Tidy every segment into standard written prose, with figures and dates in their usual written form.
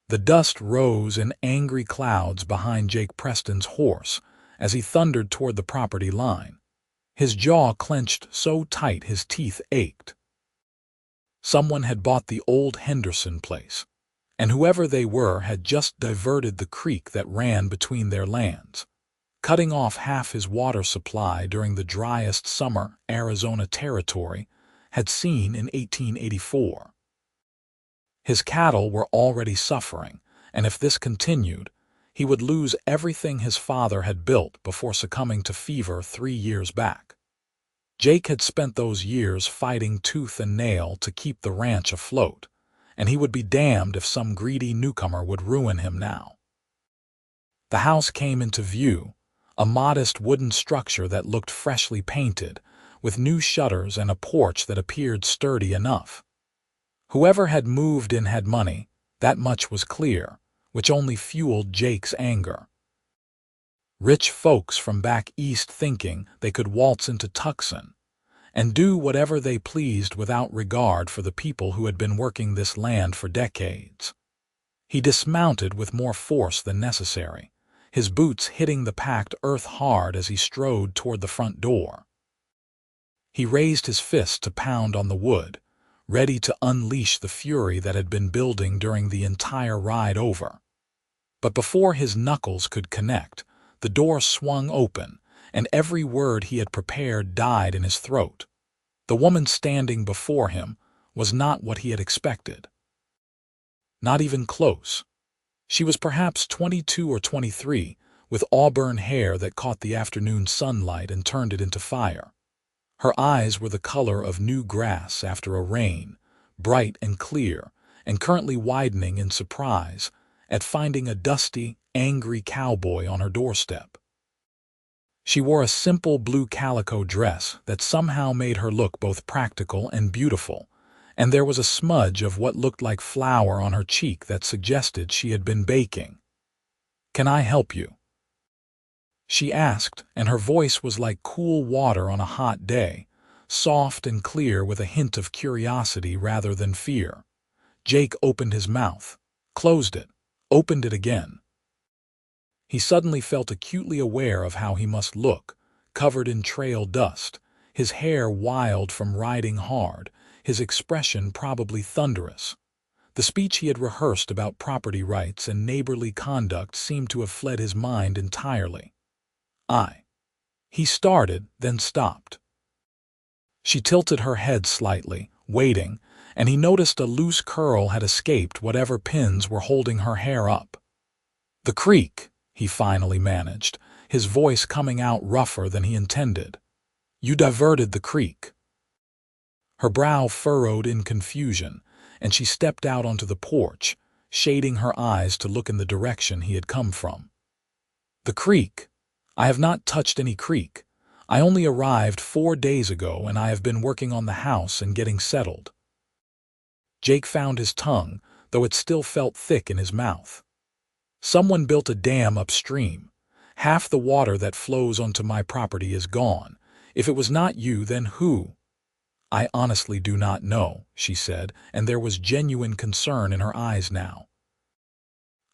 The dust rose in angry clouds behind Jake Preston's horse as he thundered toward the property line. His jaw clenched so tight his teeth ached. Someone had bought the old Henderson place, and whoever they were had just diverted the creek that ran between their lands, cutting off half his water supply during the driest summer Arizona Territory had seen in 1884. His cattle were already suffering, and if this continued, he would lose everything his father had built before succumbing to fever 3 years back. Jake had spent those years fighting tooth and nail to keep the ranch afloat, and he would be damned if some greedy newcomer would ruin him now. The house came into view, a modest wooden structure that looked freshly painted, with new shutters and a porch that appeared sturdy enough. Whoever had moved in had money, that much was clear, which only fueled Jake's anger. Rich folks from back east thinking they could waltz into Tucson and do whatever they pleased without regard for the people who had been working this land for decades. He dismounted with more force than necessary, his boots hitting the packed earth hard as he strode toward the front door. He raised his fist to pound on the wood, ready to unleash the fury that had been building during the entire ride over. But before his knuckles could connect, the door swung open, and every word he had prepared died in his throat. The woman standing before him was not what he had expected. Not even close. She was perhaps 22 or 23, with auburn hair that caught the afternoon sunlight and turned it into fire. Her eyes were the color of new grass after a rain, bright and clear, and currently widening in surprise at finding a dusty, angry cowboy on her doorstep. She wore a simple blue calico dress that somehow made her look both practical and beautiful, and there was a smudge of what looked like flour on her cheek that suggested she had been baking. "Can I help you?" she asked, and her voice was like cool water on a hot day, soft and clear with a hint of curiosity rather than fear. Jake opened his mouth, closed it, opened it again. He suddenly felt acutely aware of how he must look, covered in trail dust, his hair wild from riding hard, his expression probably thunderous. The speech he had rehearsed about property rights and neighborly conduct seemed to have fled his mind entirely. He started, then stopped. She tilted her head slightly, waiting, and he noticed a loose curl had escaped whatever pins were holding her hair up. "The creek," he finally managed, his voice coming out rougher than he intended. "You diverted the creek." Her brow furrowed in confusion, and she stepped out onto the porch, shading her eyes to look in the direction he had come from. "The creek? I have not touched any creek. I only arrived 4 days ago, and I have been working on the house and getting settled." Jake found his tongue, though it still felt thick in his mouth. "Someone built a dam upstream. Half the water that flows onto my property is gone. If it was not you, then who?" "I honestly do not know," she said, and there was genuine concern in her eyes now.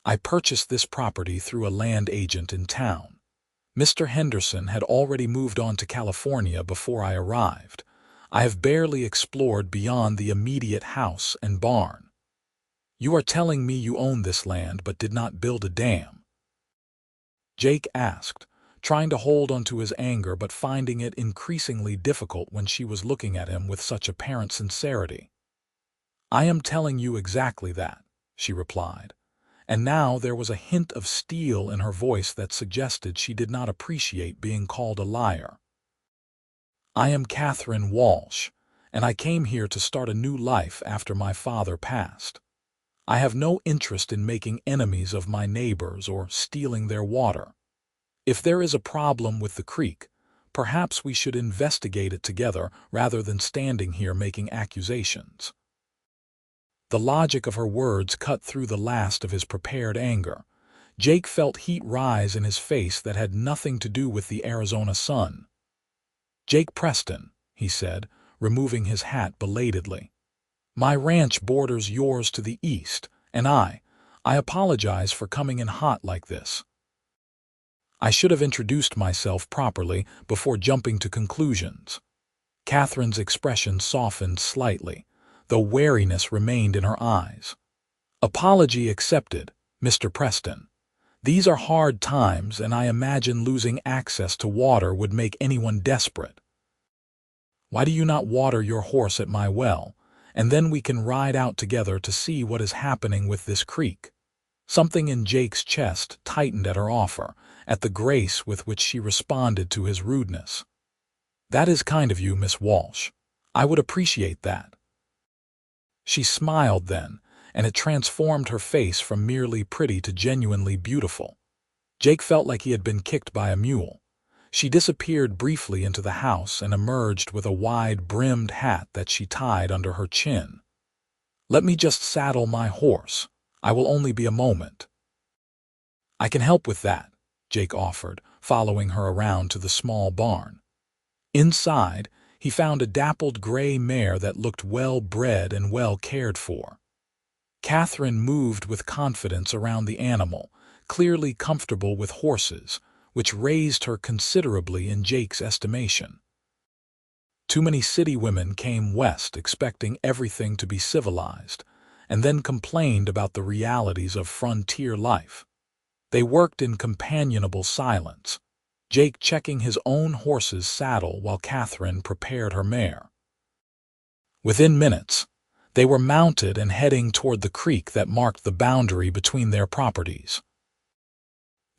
"I purchased this property through a land agent in town. Mr. Henderson had already moved on to California before I arrived. I have barely explored beyond the immediate house and barn." "You are telling me you own this land but did not build a dam?" Jake asked, trying to hold onto his anger but finding it increasingly difficult when she was looking at him with such apparent sincerity. "I am telling you exactly that," she replied, and now there was a hint of steel in her voice that suggested she did not appreciate being called a liar. "I am Katherine Walsh, and I came here to start a new life after my father passed. I have no interest in making enemies of my neighbors or stealing their water. If there is a problem with the creek, perhaps we should investigate it together rather than standing here making accusations." The logic of her words cut through the last of his prepared anger. Jake felt heat rise in his face that had nothing to do with the Arizona sun. "Jake Preston," he said, removing his hat belatedly. "My ranch borders yours to the east, and I I apologize for coming in hot like this. I should have introduced myself properly before jumping to conclusions. Catherine's expression softened slightly, though wariness remained in her eyes. Apology accepted, Mr. Preston. These are hard times, and I imagine losing access to water would make anyone desperate. Why do you not water your horse at my well, and then we can ride out together to see what is happening with this creek? Something in Jake's chest tightened at her offer, at the grace with which she responded to his rudeness. That is kind of you, Miss Walsh. I would appreciate that. She smiled then, and it transformed her face from merely pretty to genuinely beautiful. Jake felt like he had been kicked by a mule. She disappeared briefly into the house and emerged with a wide-brimmed hat that she tied under her chin. Let me just saddle my horse. I will only be a moment. I can help with that, Jake offered, following her around to the small barn. Inside, he found a dappled gray mare that looked well-bred and well cared for. Katherine moved with confidence around the animal, clearly comfortable with horses, which raised her considerably in Jake's estimation. Too many city women came west expecting everything to be civilized, and then complained about the realities of frontier life. They worked in companionable silence, Jake checking his own horse's saddle while Katherine prepared her mare. Within minutes, they were mounted and heading toward the creek that marked the boundary between their properties.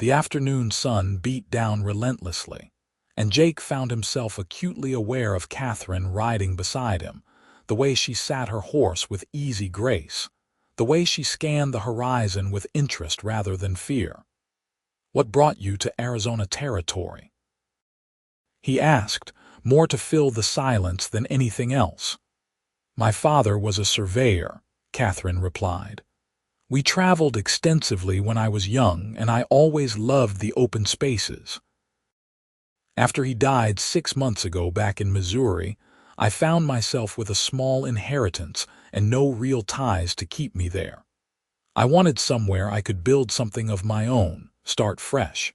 The afternoon sun beat down relentlessly, and Jake found himself acutely aware of Katherine riding beside him, the way she sat her horse with easy grace, the way she scanned the horizon with interest rather than fear. What brought you to Arizona territory? He asked, more to fill the silence than anything else. My father was a surveyor, Katherine replied. We traveled extensively when I was young, and I always loved the open spaces. After he died 6 months ago back in Missouri, I found myself with a small inheritance and no real ties to keep me there. I wanted somewhere I could build something of my own, start fresh.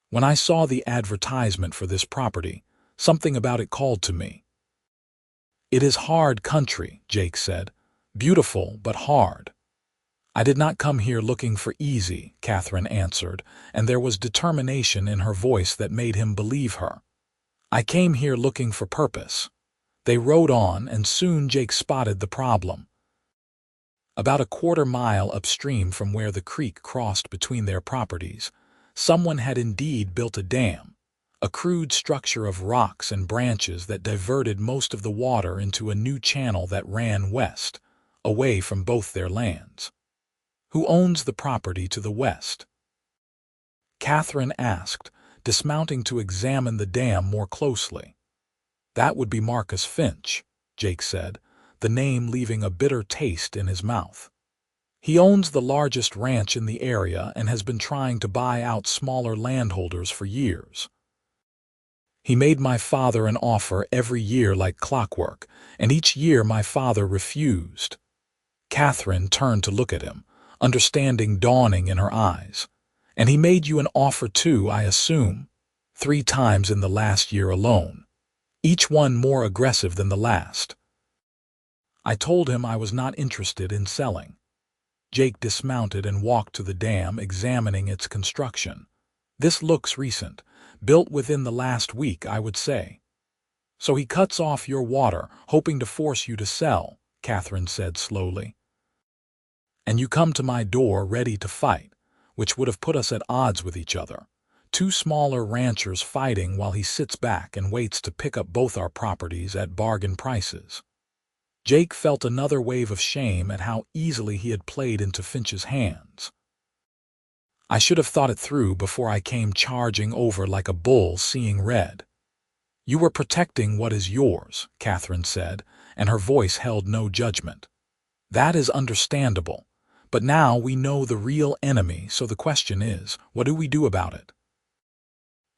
When I saw the advertisement for this property, something about it called to me. It is hard country, Jake said. Beautiful, but hard. I did not come here looking for easy, Katherine answered, and there was determination in her voice that made him believe her. I came here looking for purpose. They rode on, and soon Jake spotted the problem. About a quarter-mile upstream from where the creek crossed between their properties, someone had indeed built a dam, a crude structure of rocks and branches that diverted most of the water into a new channel that ran west, away from both their lands. Who owns the property to the west? Katherine asked, dismounting to examine the dam more closely. That would be Marcus Finch, Jake said, the name leaving a bitter taste in his mouth. He owns the largest ranch in the area and has been trying to buy out smaller landholders for years. He made my father an offer every year like clockwork, and each year my father refused. Katherine turned to look at him, understanding dawning in her eyes. And he made you an offer too, I assume, 3 times in the last year alone, each one more aggressive than the last. I told him I was not interested in selling. Jake dismounted and walked to the dam, examining its construction. This looks recent, built within the last week, I would say. So he cuts off your water, hoping to force you to sell, Katherine said slowly. And you come to my door ready to fight, which would have put us at odds with each other. 2 smaller ranchers fighting while he sits back and waits to pick up both our properties at bargain prices. Jake felt another wave of shame at how easily he had played into Finch's hands. I should have thought it through before I came charging over like a bull seeing red. You were protecting what is yours, Katherine said, and her voice held no judgment. That is understandable, but now we know the real enemy, so the question is, what do we do about it?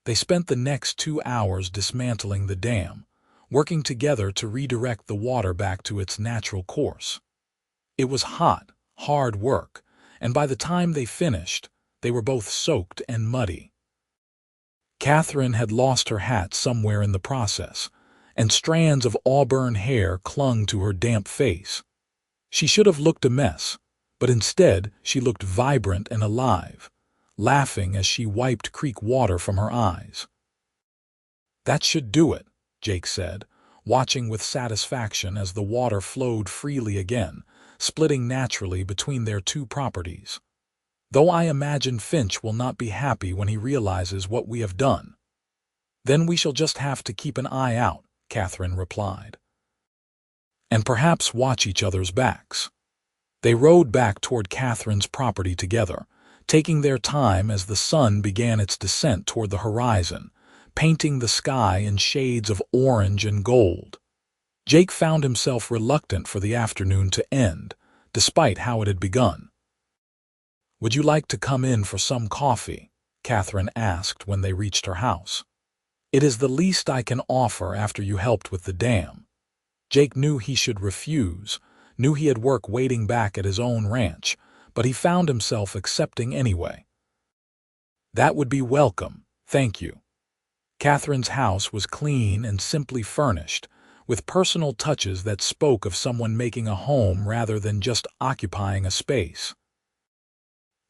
They spent the next 2 hours dismantling the dam, working together to redirect the water back to its natural course. It was hot, hard work, and by the time they finished, they were both soaked and muddy. Katherine had lost her hat somewhere in the process, and strands of auburn hair clung to her damp face. She should have looked a mess, but instead she looked vibrant and alive, laughing as she wiped creek water from her eyes. "That should do it," Jake said, watching with satisfaction as the water flowed freely again, splitting naturally between their two properties. "Though I imagine Finch will not be happy when he realizes what we have done." "Then we shall just have to keep an eye out," Katherine replied, "and perhaps watch each other's backs." They rode back toward Katherine's property together, taking their time as the sun began its descent toward the horizon, painting the sky in shades of orange and gold. Jake found himself reluctant for the afternoon to end, despite how it had begun. "Would you like to come in for some coffee?" Katherine asked when they reached her house. "It is the least I can offer after you helped with the dam." Jake knew he should refuse, knew he had work waiting back at his own ranch, but he found himself accepting anyway. "That would be welcome, thank you." Katherine's house was clean and simply furnished, with personal touches that spoke of someone making a home rather than just occupying a space.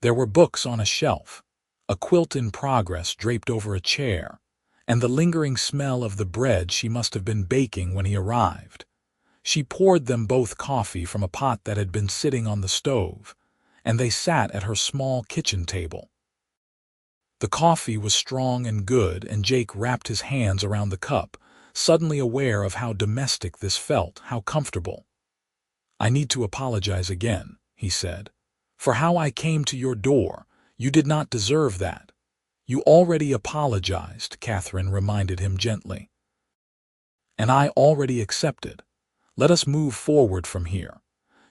There were books on a shelf, a quilt in progress draped over a chair, and the lingering smell of the bread she must have been baking when he arrived. She poured them both coffee from a pot that had been sitting on the stove, and they sat at her small kitchen table. The coffee was strong and good, and Jake wrapped his hands around the cup, suddenly aware of how domestic this felt, how comfortable. "I need to apologize again," he said, "for how I came to your door. You did not deserve that." "You already apologized," Katherine reminded him gently. "And I already accepted. Let us move forward from here.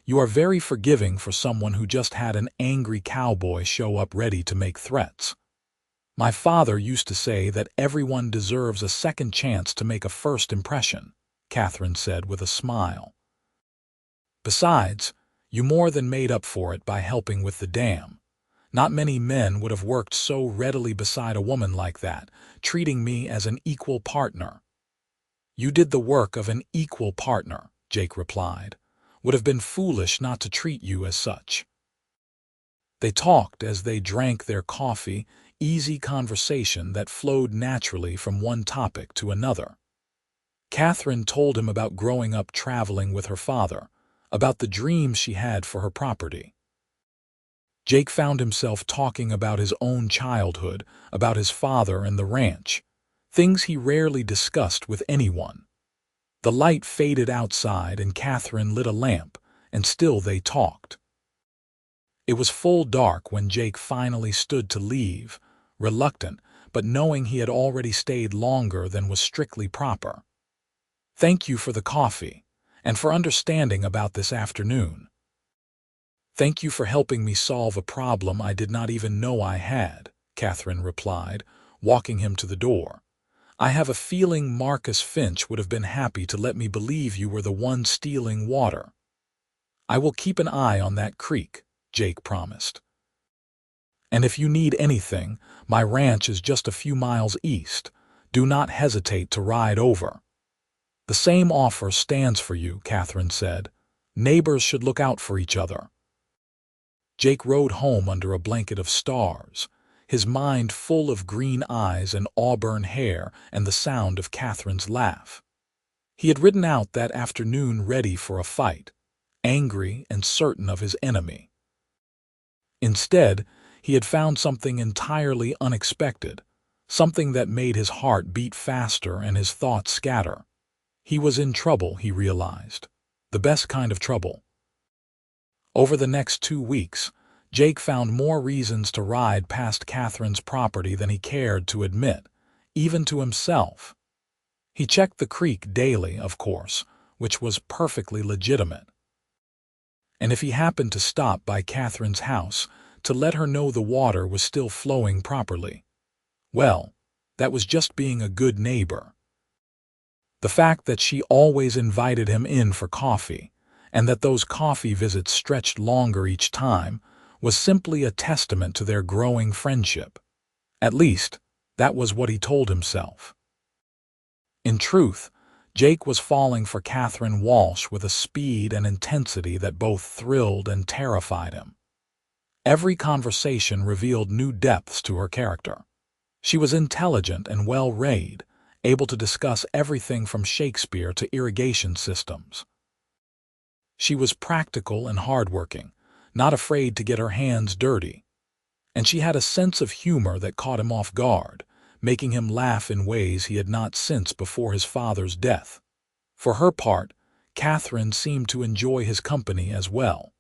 You are very forgiving for someone who just had an angry cowboy show up ready to make threats." "My father used to say that everyone deserves a second chance to make a first impression," Katherine said with a smile. "Besides, you more than made up for it by helping with the dam. Not many men would have worked so readily beside a woman like that, treating me as an equal partner." "You did the work of an equal partner," Jake replied. "Would have been foolish not to treat you as such." They talked as they drank their coffee, easy conversation that flowed naturally from one topic to another. Katherine told him about growing up traveling with her father, about the dreams she had for her property. Jake found himself talking about his own childhood, about his father and the ranch, things he rarely discussed with anyone. The light faded outside and Katherine lit a lamp, and still they talked. It was full dark when Jake finally stood to leave, reluctant, but knowing he had already stayed longer than was strictly proper. "Thank you for the coffee, and for understanding about this afternoon." "Thank you for helping me solve a problem I did not even know I had," Katherine replied, walking him to the door. "I have a feeling Marcus Finch would have been happy to let me believe you were the one stealing water." "I will keep an eye on that creek," Jake promised. "And if you need anything, my ranch is just a few miles east. Do not hesitate to ride over." "The same offer stands for you," Katherine said. "Neighbors should look out for each other." Jake rode home under a blanket of stars, his mind full of green eyes and auburn hair and the sound of Katherine's laugh. He had ridden out that afternoon ready for a fight, angry and certain of his enemy. Instead, he had found something entirely unexpected, something that made his heart beat faster and his thoughts scatter. He was in trouble, he realized. The best kind of trouble. Over the next 2 weeks, Jake found more reasons to ride past Katherine's property than he cared to admit, even to himself. He checked the creek daily, of course, which was perfectly legitimate. And if he happened to stop by Katherine's house to let her know the water was still flowing properly, well, that was just being a good neighbor. The fact that she always invited him in for coffee, and that those coffee visits stretched longer each time, was simply a testament to their growing friendship. At least, that was what he told himself. In truth, Jake was falling for Katherine Walsh with a speed and intensity that both thrilled and terrified him. Every conversation revealed new depths to her character. She was intelligent and well-read, able to discuss everything from Shakespeare to irrigation systems. She was practical and hardworking, not afraid to get her hands dirty. And she had a sense of humor that caught him off guard, making him laugh in ways he had not since before his father's death. For her part, Katherine seemed to enjoy his company as well.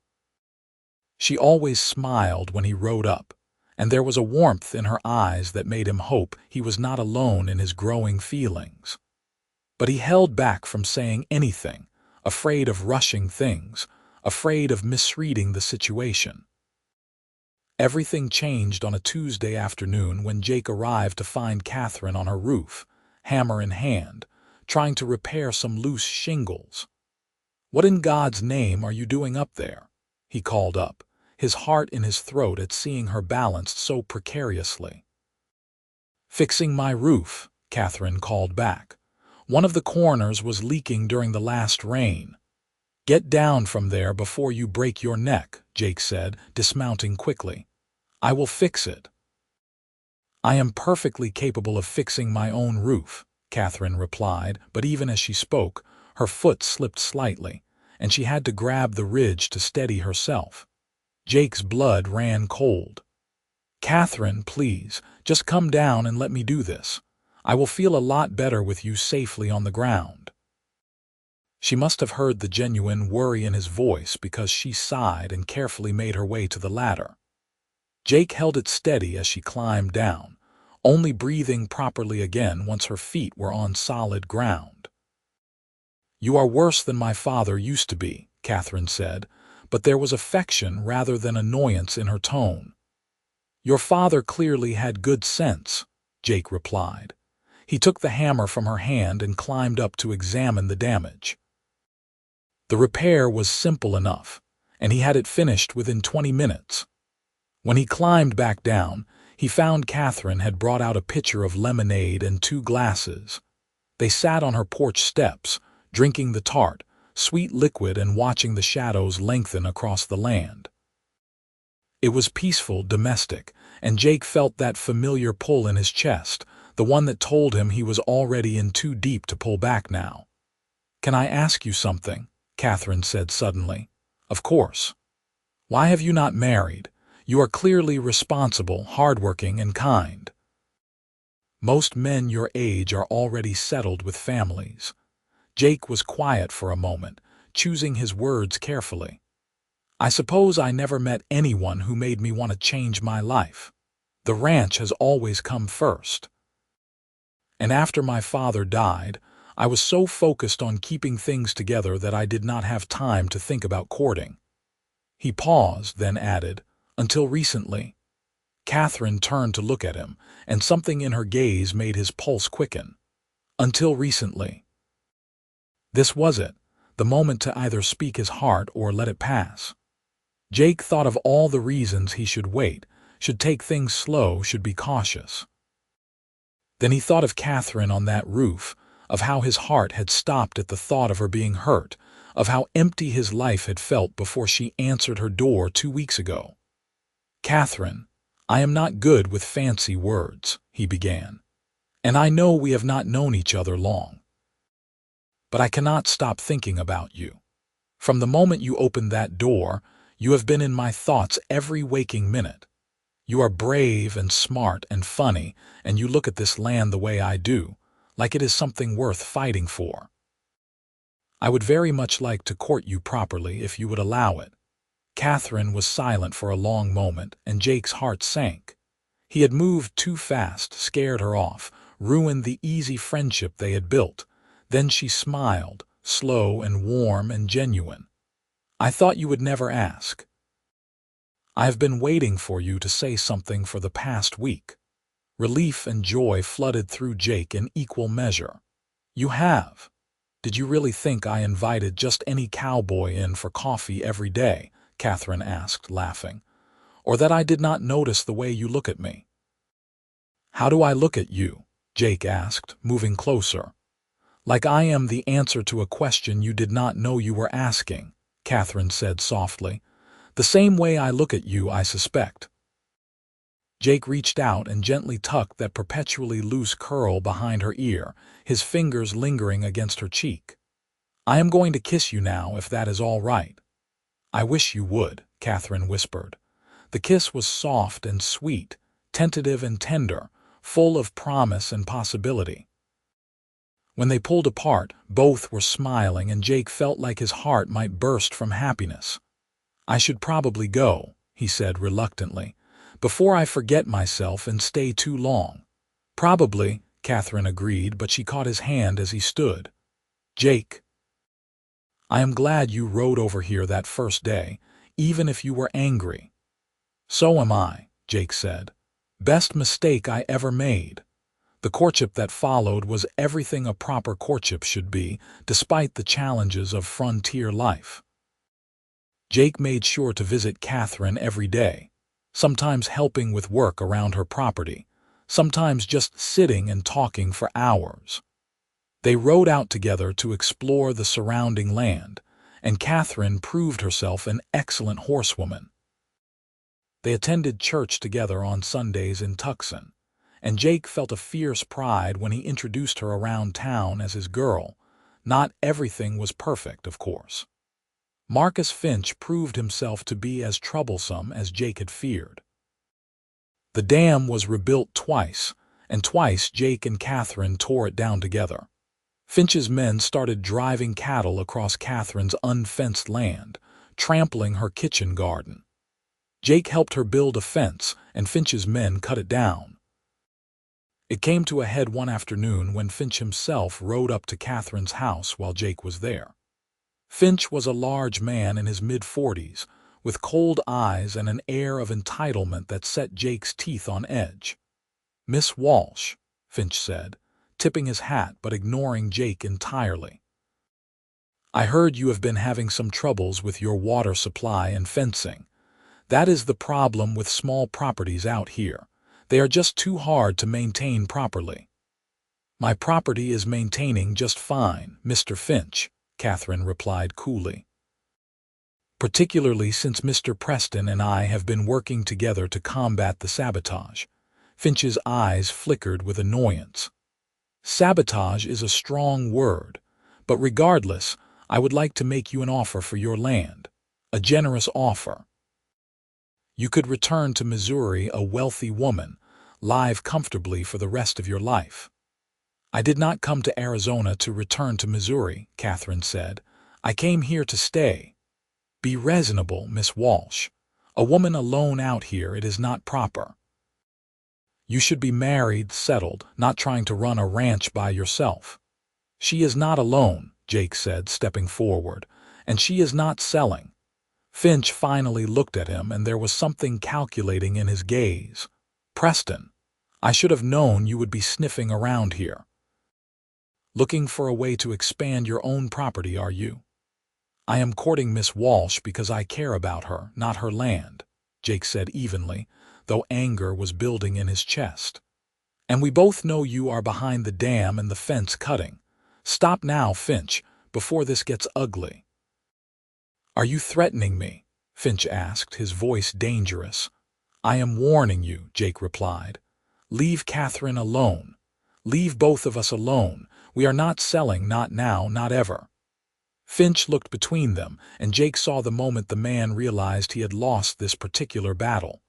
She always smiled when he rode up, and there was a warmth in her eyes that made him hope he was not alone in his growing feelings. But he held back from saying anything, afraid of rushing things, afraid of misreading the situation. Everything changed on a Tuesday afternoon when Jake arrived to find Katherine on her roof, hammer in hand, trying to repair some loose shingles. "What in God's name are you doing up there?" he called up, his heart in his throat at seeing her balanced so precariously. "Fixing my roof," Katherine called back. "One of the corners was leaking during the last rain." "Get down from there before you break your neck," Jake said, dismounting quickly. "I will fix it." "I am perfectly capable of fixing my own roof," Katherine replied, but even as she spoke, her foot slipped slightly, and she had to grab the ridge to steady herself. Jake's blood ran cold. "Katherine, please, just come down and let me do this. I will feel a lot better with you safely on the ground." She must have heard the genuine worry in his voice because she sighed and carefully made her way to the ladder. Jake held it steady as she climbed down, only breathing properly again once her feet were on solid ground. "You are worse than my father used to be," Katherine said, but there was affection rather than annoyance in her tone. "Your father clearly had good sense," Jake replied. He took the hammer from her hand and climbed up to examine the damage. The repair was simple enough, and he had it finished within 20 minutes. When he climbed back down, he found Katherine had brought out a pitcher of lemonade and 2 glasses. They sat on her porch steps, drinking the tart, sweet liquid and watching the shadows lengthen across the land. It was peaceful, domestic, and Jake felt that familiar pull in his chest, the one that told him he was already in too deep to pull back now. "Can I ask you something?" Katherine said suddenly. "Of course. Why have you not married? You are clearly responsible, hardworking, and kind." "Most men your age are already settled with families." Jake was quiet for a moment, choosing his words carefully. "I suppose I never met anyone who made me want to change my life. The ranch has always come first. And after my father died, I was so focused on keeping things together that I did not have time to think about courting." He paused, then added, "Until recently." Katherine turned to look at him, and something in her gaze made his pulse quicken. "Until recently." This was it, the moment to either speak his heart or let it pass. Jake thought of all the reasons he should wait, should take things slow, should be cautious. Then he thought of Katherine on that roof, of how his heart had stopped at the thought of her being hurt, of how empty his life had felt before she answered her door 2 weeks ago. "Katherine, I am not good with fancy words," he began, "and I know we have not known each other long. But I cannot stop thinking about you. From the moment you opened that door, you have been in my thoughts every waking minute. You are brave and smart and funny, and you look at this land the way I do, like it is something worth fighting for. I would very much like to court you properly if you would allow it." Katherine was silent for a long moment, and Jake's heart sank. He had moved too fast, scared her off, ruined the easy friendship they had built. Then she smiled, slow and warm and genuine. "I thought you would never ask. I have been waiting for you to say something for the past week." Relief and joy flooded through Jake in equal measure. "You have? Did you really think I invited just any cowboy in for coffee every day?" Katherine asked, laughing. or that I did not notice the way you look at me." "How do I look at you?" Jake asked, moving closer. "Like I am the answer to a question you did not know you were asking," Katherine said softly. "The same way I look at you, I suspect." Jake reached out and gently tucked that perpetually loose curl behind her ear, his fingers lingering against her cheek. "I am going to kiss you now, if that is all right." "I wish you would," Katherine whispered. The kiss was soft and sweet, tentative and tender, full of promise and possibility. When they pulled apart, both were smiling, and Jake felt like his heart might burst from happiness. "I should probably go," he said reluctantly, "before I forget myself and stay too long." "Probably," Katherine agreed, but she caught his hand as he stood. "Jake, I am glad you rode over here that first day, even if you were angry." "So am I," Jake said. "Best mistake I ever made." The courtship that followed was everything a proper courtship should be, despite the challenges of frontier life. Jake made sure to visit Katherine every day, sometimes helping with work around her property, sometimes just sitting and talking for hours. They rode out together to explore the surrounding land, and Katherine proved herself an excellent horsewoman. They attended church together on Sundays in Tucson, and Jake felt a fierce pride when he introduced her around town as his girl. Not everything was perfect, of course. Marcus Finch proved himself to be as troublesome as Jake had feared. The dam was rebuilt twice, and twice Jake and Katherine tore it down together. Finch's men started driving cattle across Katherine's unfenced land, trampling her kitchen garden. Jake helped her build a fence, and Finch's men cut it down. It came to a head one afternoon when Finch himself rode up to Katherine's house while Jake was there. Finch was a large man in his mid-40s, with cold eyes and an air of entitlement that set Jake's teeth on edge. "Miss Walsh," Finch said, tipping his hat but ignoring Jake entirely. "I heard you have been having some troubles with your water supply and fencing. That is the problem with small properties out here. They are just too hard to maintain properly." "My property is maintaining just fine, Mr. Finch," Katherine replied coolly. "Particularly since Mr. Preston and I have been working together to combat the sabotage." Finch's eyes flickered with annoyance. "Sabotage is a strong word, but regardless, I would like to make you an offer for your land. A generous offer. You could return to Missouri a wealthy woman, live comfortably for the rest of your life." "I did not come to Arizona to return to Missouri," Katherine said. "I came here to stay." "Be reasonable, Miss Walsh. A woman alone out here, it is not proper. You should be married, settled, not trying to run a ranch by yourself." "She is not alone," Jake said, stepping forward, "and she is not selling." Finch finally looked at him, and there was something calculating in his gaze. "Preston, I should have known you would be sniffing around here. Looking for a way to expand your own property, are you?" "I am courting Miss Walsh because I care about her, not her land," Jake said evenly, though anger was building in his chest. "And we both know you are behind the dam and the fence cutting. Stop now, Finch, before this gets ugly." "Are you threatening me?" Finch asked, his voice dangerous. "I am warning you," Jake replied. "Leave Katherine alone. Leave both of us alone. We are not selling, not now, not ever." Finch looked between them, and Jake saw the moment the man realized he had lost this particular battle.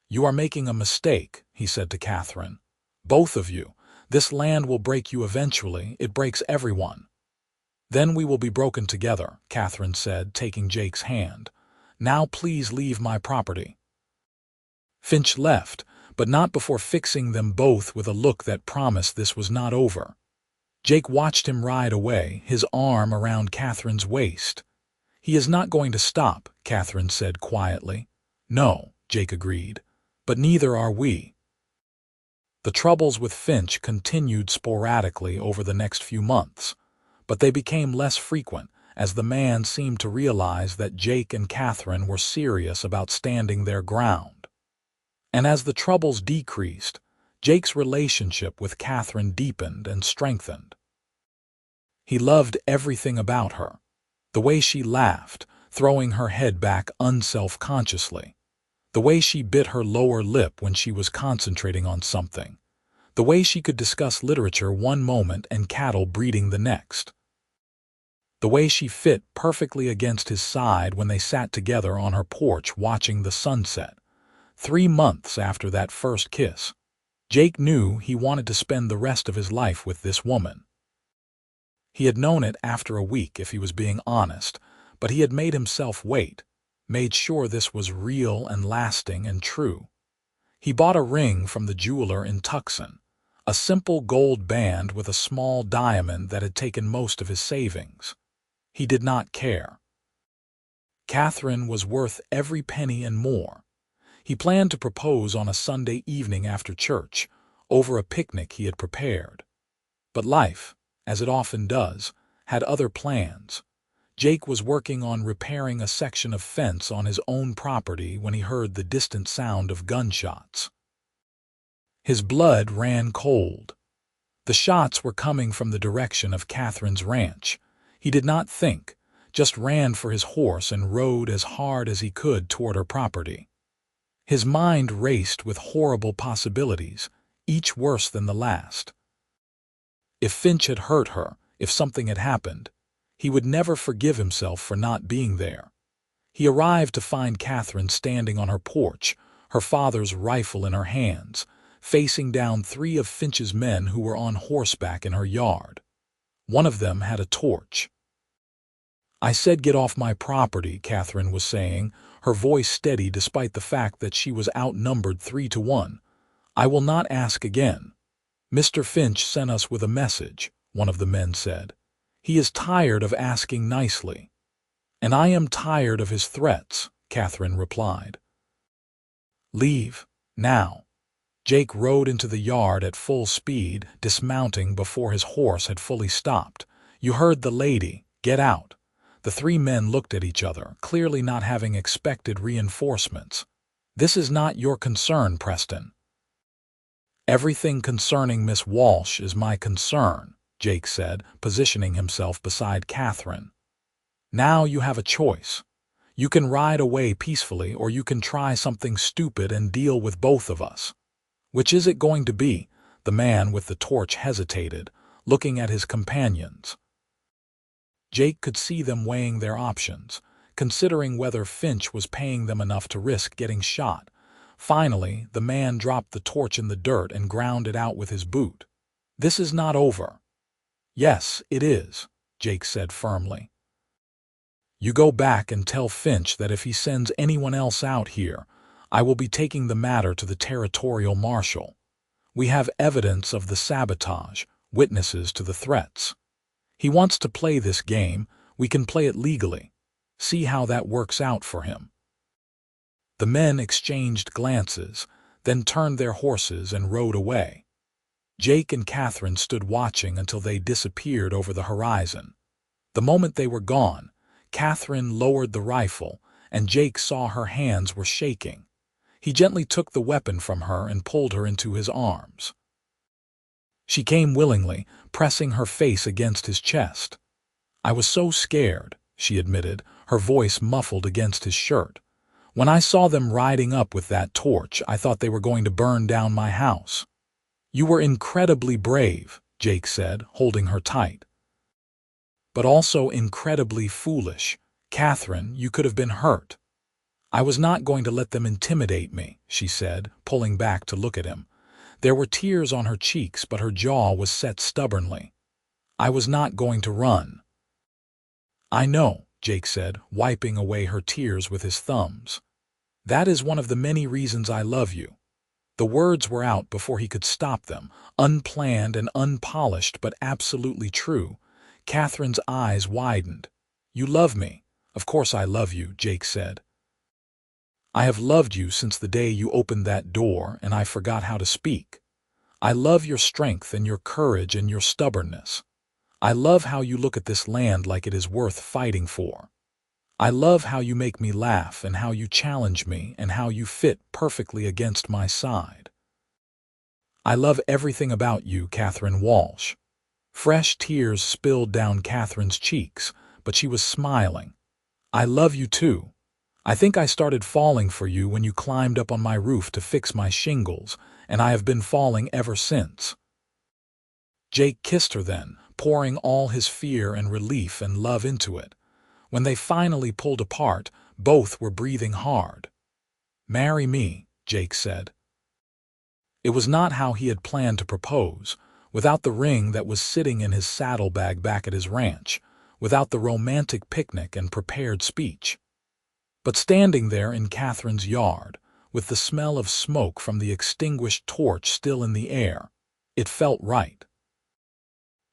"You are making a mistake," he said to Katherine. "Both of you. This land will break you eventually. It breaks everyone." "Then we will be broken together," Katherine said, taking Jake's hand. "Now please leave my property." Finch left, but not before fixing them both with a look that promised this was not over. Jake watched him ride away, his arm around Katherine's waist. "He is not going to stop," Katherine said quietly. "No," Jake agreed, "but neither are we." The troubles with Finch continued sporadically over the next few months, but they became less frequent as the man seemed to realize that Jake and Katherine were serious about standing their ground. And as the troubles decreased, Jake's relationship with Katherine deepened and strengthened. He loved everything about her, the way she laughed, throwing her head back unself-consciously, the way she bit her lower lip when she was concentrating on something, the way she could discuss literature one moment and cattle breeding the next, the way she fit perfectly against his side when they sat together on her porch watching the sunset. 3 months after that first kiss, Jake knew he wanted to spend the rest of his life with this woman. He had known it after a week, if he was being honest, but he had made himself wait, made sure this was real and lasting and true. He bought a ring from the jeweler in Tucson, a simple gold band with a small diamond that had taken most of his savings. He did not care. Katherine was worth every penny and more. He planned to propose on a Sunday evening after church, over a picnic he had prepared. But life, as it often does, had other plans. Jake was working on repairing a section of fence on his own property when he heard the distant sound of gunshots. His blood ran cold. The shots were coming from the direction of Katherine's ranch. He did not think, just ran for his horse and rode as hard as he could toward her property. His mind raced with horrible possibilities, each worse than the last. If Finch had hurt her, if something had happened, he would never forgive himself for not being there. He arrived to find Katherine standing on her porch, her father's rifle in her hands, facing down 3 of Finch's men who were on horseback in her yard. One of them had a torch. "I said get off my property," Katherine was saying, her voice steady despite the fact that she was outnumbered 3-1. "I will not ask again." "Mr. Finch sent us with a message," one of the men said. "He is tired of asking nicely." "And I am tired of his threats," Katherine replied. "Leave, now." Jake rode into the yard at full speed, dismounting before his horse had fully stopped. "You heard the lady. Get out." The 3 men looked at each other, clearly not having expected reinforcements. "This is not your concern, Preston." "Everything concerning Miss Walsh is my concern," Jake said, positioning himself beside Katherine. "Now you have a choice. You can ride away peacefully, or you can try something stupid and deal with both of us. Which is it going to be?" The man with the torch hesitated, looking at his companions. Jake could see them weighing their options, considering whether Finch was paying them enough to risk getting shot. Finally, the man dropped the torch in the dirt and ground it out with his boot. "This is not over." "Yes, it is," Jake said firmly. "You go back and tell Finch that if he sends anyone else out here, I will be taking the matter to the territorial marshal. We have evidence of the sabotage, witnesses to the threats. He wants to play this game, we can play it legally. See how that works out for him." The men exchanged glances, then turned their horses and rode away. Jake and Katherine stood watching until they disappeared over the horizon. The moment they were gone, Katherine lowered the rifle, and Jake saw her hands were shaking. He gently took the weapon from her and pulled her into his arms. She came willingly, pressing her face against his chest. "I was so scared," she admitted, her voice muffled against his shirt. "When I saw them riding up with that torch, I thought they were going to burn down my house." "You were incredibly brave," Jake said, holding her tight. "But also incredibly foolish. Katherine, you could have been hurt." "I was not going to let them intimidate me," she said, pulling back to look at him. There were tears on her cheeks, but her jaw was set stubbornly. "I was not going to run." "I know," Jake said, wiping away her tears with his thumbs. "That is one of the many reasons I love you." The words were out before he could stop them, unplanned and unpolished but absolutely true. Katherine's eyes widened. "You love me." "Of course I love you," Jake said. "I have loved you since the day you opened that door and I forgot how to speak. I love your strength and your courage and your stubbornness. I love how you look at this land like it is worth fighting for. I love how you make me laugh and how you challenge me and how you fit perfectly against my side. I love everything about you, Katherine Walsh." Fresh tears spilled down Catherine's cheeks, but she was smiling. "I love you too. I think I started falling for you when you climbed up on my roof to fix my shingles, and I have been falling ever since." Jake kissed her then, pouring all his fear and relief and love into it. When they finally pulled apart, both were breathing hard. "Marry me," Jake said. It was not how he had planned to propose, without the ring that was sitting in his saddlebag back at his ranch, without the romantic picnic and prepared speech. But standing there in Catherine's yard, with the smell of smoke from the extinguished torch still in the air, it felt right.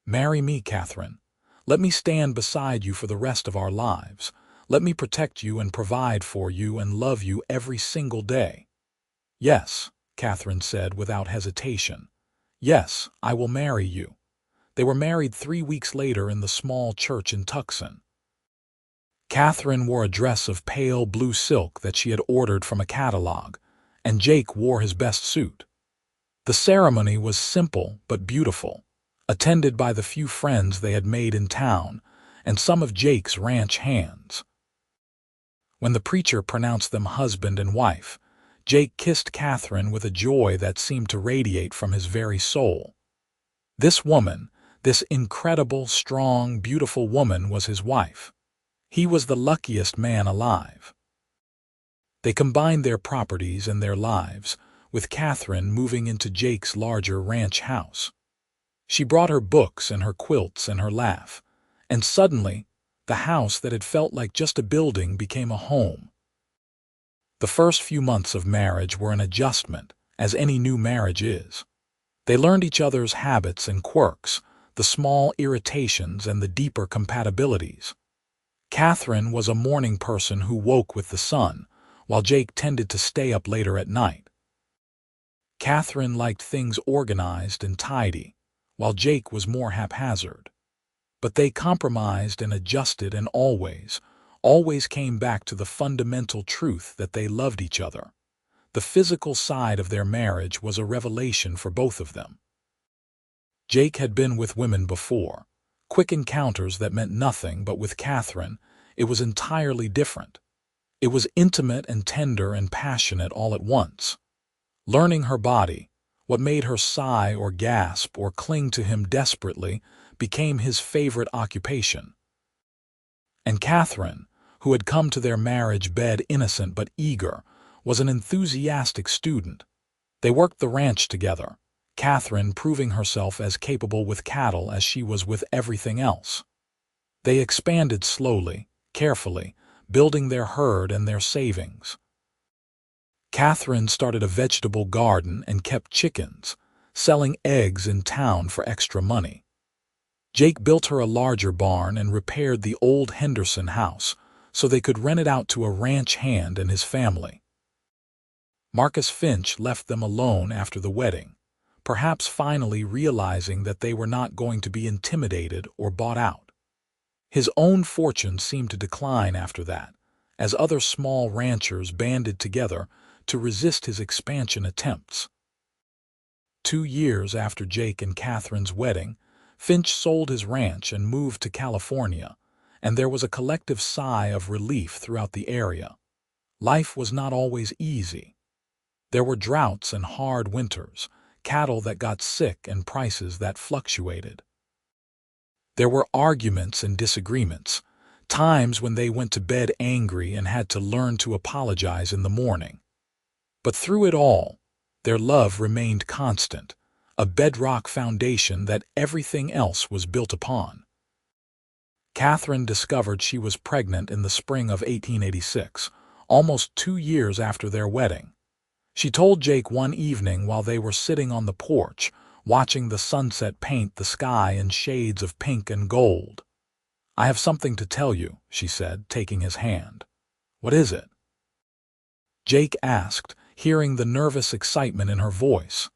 "Marry me, Katherine. Let me stand beside you for the rest of our lives. Let me protect you and provide for you and love you every single day." "Yes," Katherine said without hesitation. "Yes, I will marry you." They were married 3 weeks later in the small church in Tucson. Katherine wore a dress of pale blue silk that she had ordered from a catalog, and Jake wore his best suit. The ceremony was simple but beautiful, attended by the few friends they had made in town and some of Jake's ranch hands. When the preacher pronounced them husband and wife, Jake kissed Katherine with a joy that seemed to radiate from his very soul. This woman, this incredible, strong, beautiful woman was his wife. He was the luckiest man alive. They combined their properties and their lives, with Katherine moving into Jake's larger ranch house. She brought her books and her quilts and her laugh, and suddenly, the house that had felt like just a building became a home. The first few months of marriage were an adjustment, as any new marriage is. They learned each other's habits and quirks, the small irritations and the deeper compatibilities. Katherine was a morning person who woke with the sun, while Jake tended to stay up later at night. Katherine liked things organized and tidy, while Jake was more haphazard. But they compromised and adjusted and always came back to the fundamental truth that they loved each other. The physical side of their marriage was a revelation for both of them. Jake had been with women before, quick encounters that meant nothing, but with Katherine, it was entirely different. It was intimate and tender and passionate all at once. Learning her body, what made her sigh or gasp or cling to him desperately, became his favorite occupation. And Katherine, who had come to their marriage bed innocent but eager, was an enthusiastic student. They worked the ranch together, Katherine proving herself as capable with cattle as she was with everything else. They expanded slowly, carefully, building their herd and their savings. Katherine started a vegetable garden and kept chickens, selling eggs in town for extra money. Jake built her a larger barn and repaired the old Henderson house so they could rent it out to a ranch hand and his family. Marcus Finch left them alone after the wedding, perhaps finally realizing that they were not going to be intimidated or bought out. His own fortune seemed to decline after that, as other small ranchers banded together to resist his expansion attempts. 2 years after Jake and Katherine's wedding, Finch sold his ranch and moved to California, and there was a collective sigh of relief throughout the area. Life was not always easy. There were droughts and hard winters, cattle that got sick and prices that fluctuated. There were arguments and disagreements, times when they went to bed angry and had to learn to apologize in the morning. But through it all, their love remained constant, a bedrock foundation that everything else was built upon. Katherine discovered she was pregnant in the spring of 1886, almost 2 years after their wedding. She told Jake one evening while they were sitting on the porch, watching the sunset paint the sky in shades of pink and gold. "I have something to tell you," she said, taking his hand. "What is it?" Jake asked, hearing the nervous excitement in her voice.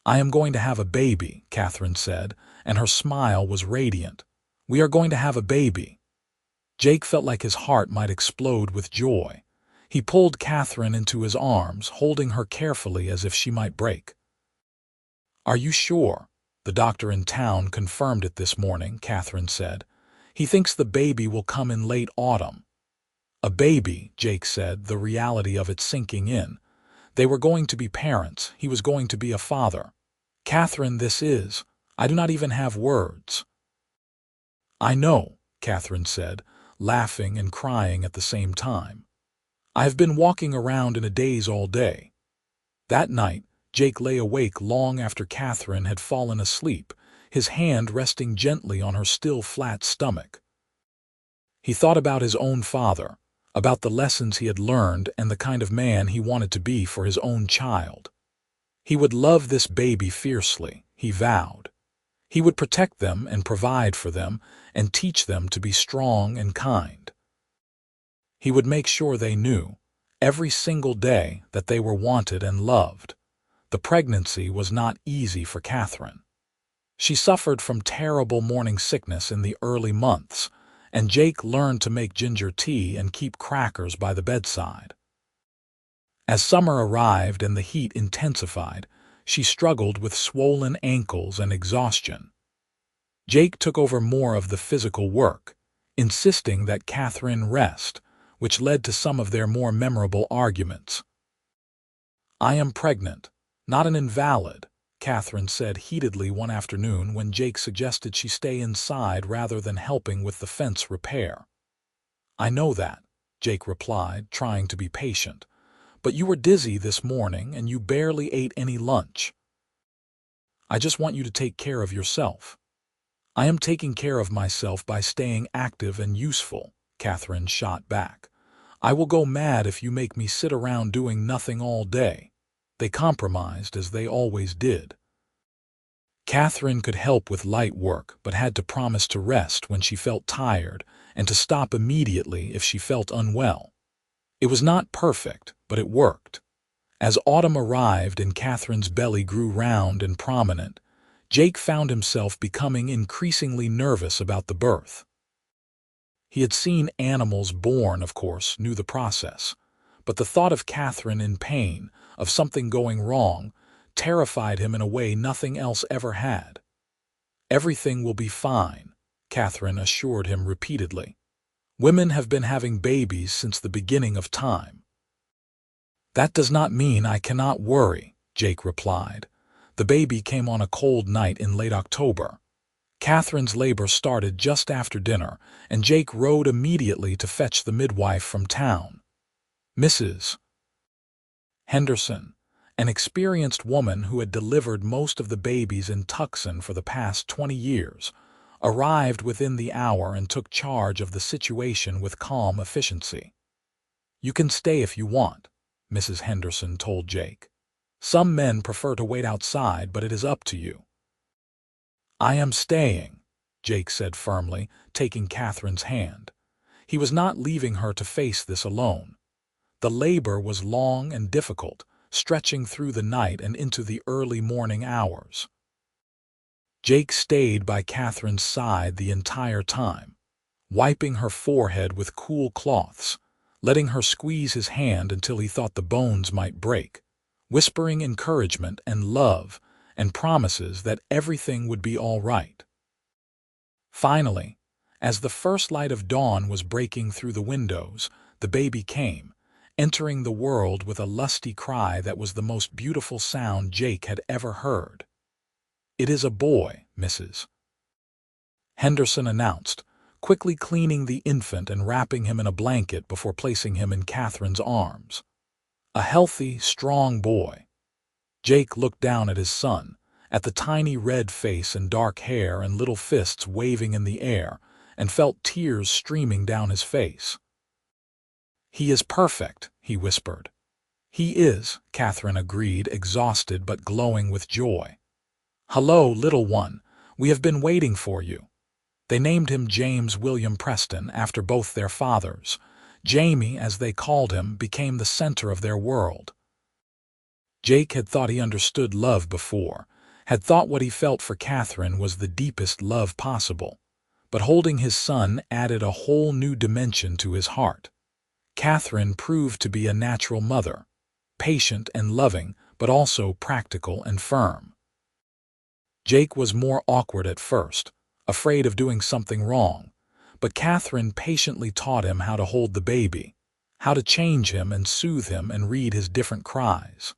"I am going to have a baby," Katherine said, and her smile was radiant. We are going to have a baby." Jake felt like his heart might explode with joy. He pulled Katherine into his arms, holding her carefully as if she might break. "Are you sure?" "The doctor in town confirmed it this morning," Katherine said. "He thinks the baby will come in late autumn." "A baby," Jake said, the reality of it sinking in. They were going to be parents. He was going to be a father. "Katherine, I do not even have words." "I know," Katherine said, laughing and crying at the same time. "I have been walking around in a daze all day." That night, Jake lay awake long after Katherine had fallen asleep, his hand resting gently on her still flat stomach. He thought about his own father, about the lessons he had learned and the kind of man he wanted to be for his own child. He would love this baby fiercely, he vowed. He would protect them and provide for them and teach them to be strong and kind. He would make sure they knew, every single day, that they were wanted and loved. The pregnancy was not easy for Katherine. She suffered from terrible morning sickness in the early months, and Jake learned to make ginger tea and keep crackers by the bedside. As summer arrived and the heat intensified, she struggled with swollen ankles and exhaustion. Jake took over more of the physical work, insisting that Katherine rest, which led to some of their more memorable arguments. "I am pregnant, not an invalid," Katherine said heatedly one afternoon when Jake suggested she stay inside rather than helping with the fence repair. "I know that," Jake replied, trying to be patient. "But you were dizzy this morning and you barely ate any lunch. I just want you to take care of yourself." "I am taking care of myself by staying active and useful," Katherine shot back. "I will go mad if you make me sit around doing nothing all day." They compromised, as they always did. Katherine could help with light work, but had to promise to rest when she felt tired and to stop immediately if she felt unwell. It was not perfect, but it worked. As autumn arrived and Katherine's belly grew round and prominent, Jake found himself becoming increasingly nervous about the birth. He had seen animals born, of course, knew the process, but the thought of Katherine in pain, of something going wrong, terrified him in a way nothing else ever had. "Everything will be fine," Katherine assured him repeatedly. "Women have been having babies since the beginning of time." "That does not mean I cannot worry," Jake replied. The baby came on a cold night in late October. Katherine's labor started just after dinner, and Jake rode immediately to fetch the midwife from town. Mrs. Henderson, an experienced woman who had delivered most of the babies in Tucson for the past 20 years, arrived within the hour and took charge of the situation with calm efficiency. "You can stay if you want," Mrs. Henderson told Jake. "Some men prefer to wait outside, but it is up to you." "I am staying," Jake said firmly, taking Katherine's hand. He was not leaving her to face this alone. The labor was long and difficult, stretching through the night and into the early morning hours. Jake stayed by Katherine's side the entire time, wiping her forehead with cool cloths, letting her squeeze his hand until he thought the bones might break, whispering encouragement and love and promises that everything would be all right. Finally, as the first light of dawn was breaking through the windows, the baby came, entering the world with a lusty cry that was the most beautiful sound Jake had ever heard. "It is a boy, Mrs. Henderson announced, quickly cleaning the infant and wrapping him in a blanket before placing him in Katherine's arms. "A healthy, strong boy." Jake looked down at his son, at the tiny red face and dark hair and little fists waving in the air, and felt tears streaming down his face. "He is perfect," he whispered. "He is," Katherine agreed, exhausted but glowing with joy. "Hello, little one. We have been waiting for you." They named him James William Preston after both their fathers. Jamie, as they called him, became the center of their world. Jake had thought he understood love before, had thought what he felt for Katherine was the deepest love possible. but holding his son added a whole new dimension to his heart. Katherine proved to be a natural mother, patient and loving, but also practical and firm. Jake was more awkward at first, afraid of doing something wrong, but Katherine patiently taught him how to hold the baby, how to change him and soothe him and read his different cries.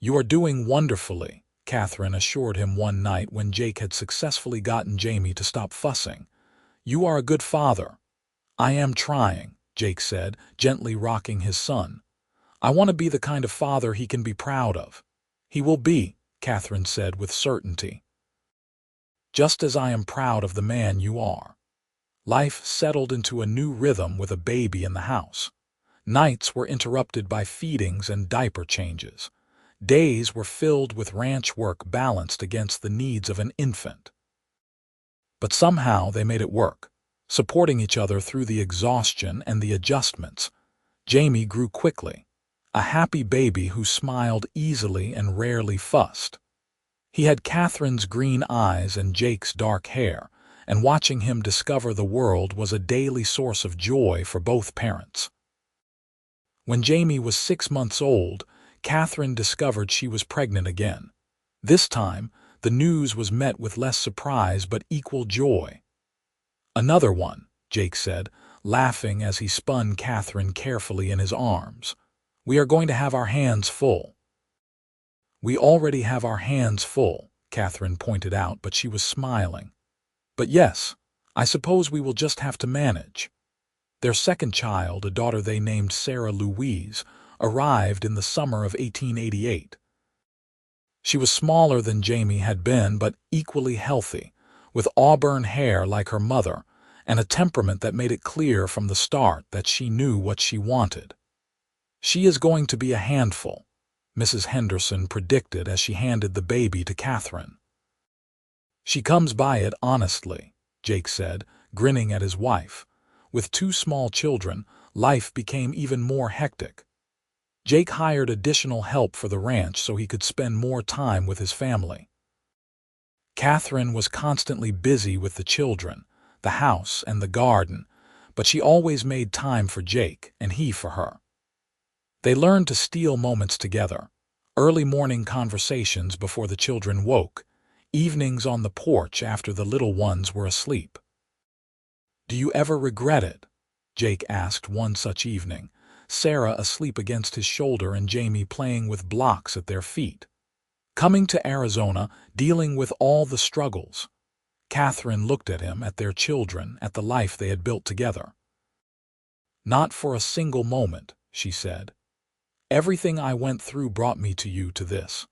"You are doing wonderfully," Katherine assured him one night when Jake had successfully gotten Jamie to stop fussing. "You are a good father." "I am trying," Jake said, gently rocking his son. "I want to be the kind of father he can be proud of." "He will be," Katherine said with certainty. "Just as I am proud of the man you are." Life settled into a new rhythm with a baby in the house. Nights were interrupted by feedings and diaper changes. Days were filled with ranch work balanced against the needs of an infant. But somehow they made it work, supporting each other through the exhaustion and the adjustments. Jamie grew quickly, a happy baby who smiled easily and rarely fussed. He had Katherine's green eyes and Jake's dark hair, and watching him discover the world was a daily source of joy for both parents. When Jamie was 6 months old, Katherine discovered she was pregnant again. This time, the news was met with less surprise but equal joy. "Another one," Jake said, laughing as he spun Katherine carefully in his arms. "We are going to have our hands full." "We already have our hands full," Katherine pointed out, but she was smiling. "But yes, I suppose we will just have to manage." Their second child, a daughter they named Sarah Louise, arrived in the summer of 1888. She was smaller than Jamie had been, but equally healthy, with auburn hair like her mother, and a temperament that made it clear from the start that she knew what she wanted. "She is going to be a handful," Mrs. Henderson predicted as she handed the baby to Katherine. "She comes by it honestly," Jake said, grinning at his wife. With 2 small children, life became even more hectic. Jake hired additional help for the ranch so he could spend more time with his family. Katherine was constantly busy with the children, the house, and the garden, but she always made time for Jake, and he for her. They learned to steal moments together, early morning conversations before the children woke, evenings on the porch after the little ones were asleep. "Do you ever regret it?" Jake asked one such evening, Sarah asleep against his shoulder and Jamie playing with blocks at their feet. "Coming to Arizona, dealing with all the struggles." Katherine looked at him, at their children, at the life they had built together. "Not for a single moment," she said. "Everything I went through brought me to you to this.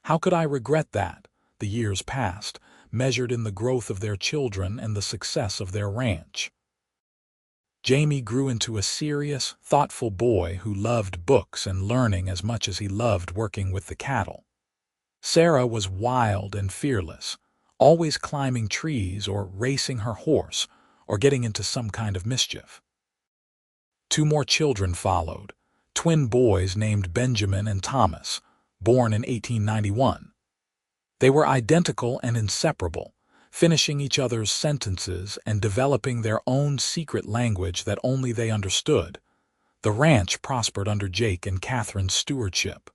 How could I regret that?" The years passed, measured in the growth of their children and the success of their ranch. Jamie grew into a serious, thoughtful boy who loved books and learning as much as he loved working with the cattle. Sarah was wild and fearless, always climbing trees or racing her horse or getting into some kind of mischief. 2 more children followed, twin boys named Benjamin and Thomas, born in 1891. They were identical and inseparable, finishing each other's sentences and developing their own secret language that only they understood. The ranch prospered under Jake and Katherine's stewardship.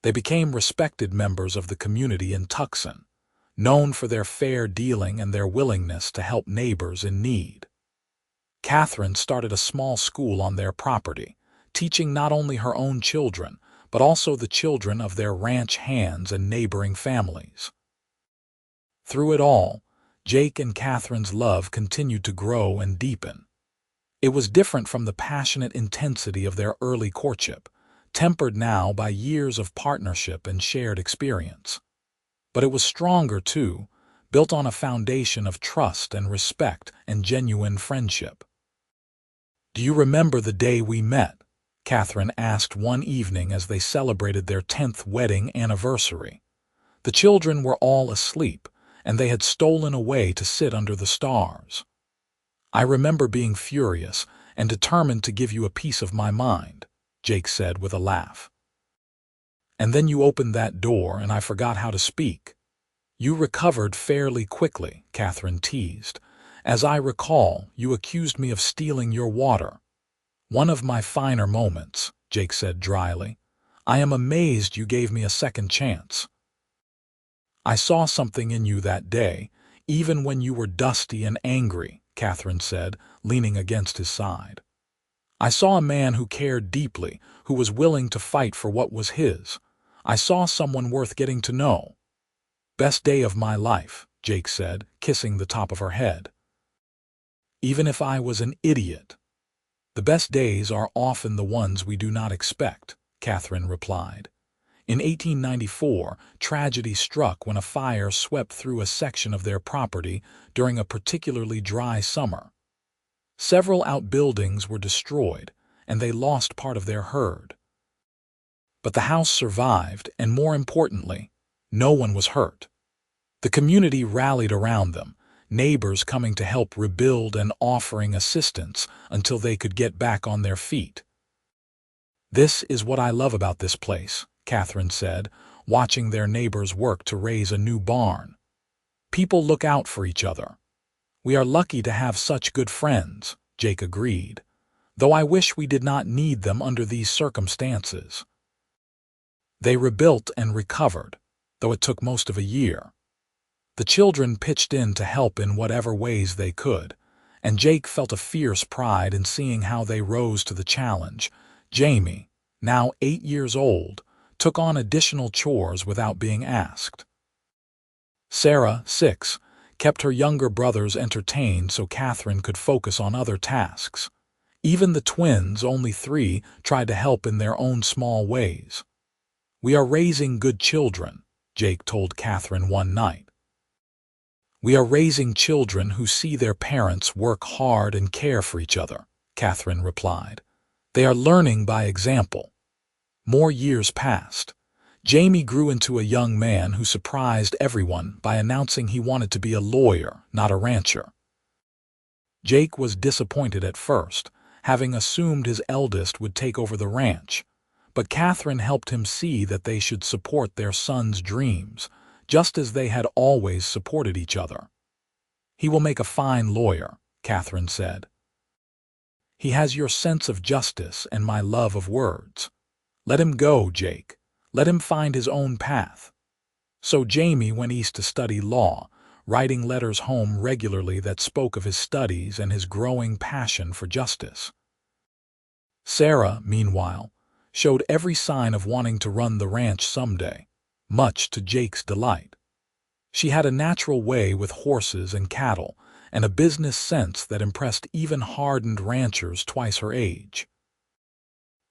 They became respected members of the community in Tucson, known for their fair dealing and their willingness to help neighbors in need. Katherine started a small school on their property, teaching not only her own children, but also the children of their ranch hands and neighboring families. Through it all, Jake and Katherine's love continued to grow and deepen. It was different from the passionate intensity of their early courtship, tempered now by years of partnership and shared experience. But it was stronger, too, built on a foundation of trust and respect and genuine friendship. "Do you remember the day we met?" Katherine asked one evening as they celebrated their 10th wedding anniversary. The children were all asleep, and they had stolen away to sit under the stars. "I remember being furious and determined to give you a piece of my mind," Jake said with a laugh. "And then you opened that door and I forgot how to speak." You recovered fairly quickly, Katherine teased. As I recall, you accused me of stealing your water. One of my finer moments, Jake said dryly. I am amazed you gave me a second chance. I saw something in you that day, even when you were dusty and angry, Katherine said, leaning against his side. I saw a man who cared deeply, who was willing to fight for what was his. I saw someone worth getting to know. Best day of my life, Jake said, kissing the top of her head. Even if I was an idiot. The best days are often the ones we do not expect, Katherine replied. In 1894, tragedy struck when a fire swept through a section of their property during a particularly dry summer. Several outbuildings were destroyed, and they lost part of their herd. But the house survived, and more importantly, no one was hurt. The community rallied around them, neighbors coming to help rebuild and offering assistance until they could get back on their feet. This is what I love about this place, Katherine said, watching their neighbors work to raise a new barn. People look out for each other. We are lucky to have such good friends, Jake agreed, though I wish we did not need them under these circumstances. They rebuilt and recovered, though it took most of a year. The children pitched in to help in whatever ways they could, and Jake felt a fierce pride in seeing how they rose to the challenge. Jamie, now 8 years old, took on additional chores without being asked. Sarah, 6, kept her younger brothers entertained so Katherine could focus on other tasks. Even the twins, only 3, tried to help in their own small ways. We are raising good children, Jake told Katherine one night. We are raising children who see their parents work hard and care for each other, Katherine replied. They are learning by example. More years passed. Jamie grew into a young man who surprised everyone by announcing he wanted to be a lawyer, not a rancher. Jake was disappointed at first, having assumed his eldest would take over the ranch, but Katherine helped him see that they should support their son's dreams, just as they had always supported each other. He will make a fine lawyer, Katherine said. He has your sense of justice and my love of words. Let him go, Jake. Let him find his own path. So Jamie went east to study law, writing letters home regularly that spoke of his studies and his growing passion for justice. Sarah, meanwhile, showed every sign of wanting to run the ranch someday, much to Jake's delight. She had a natural way with horses and cattle, and a business sense that impressed even hardened ranchers twice her age.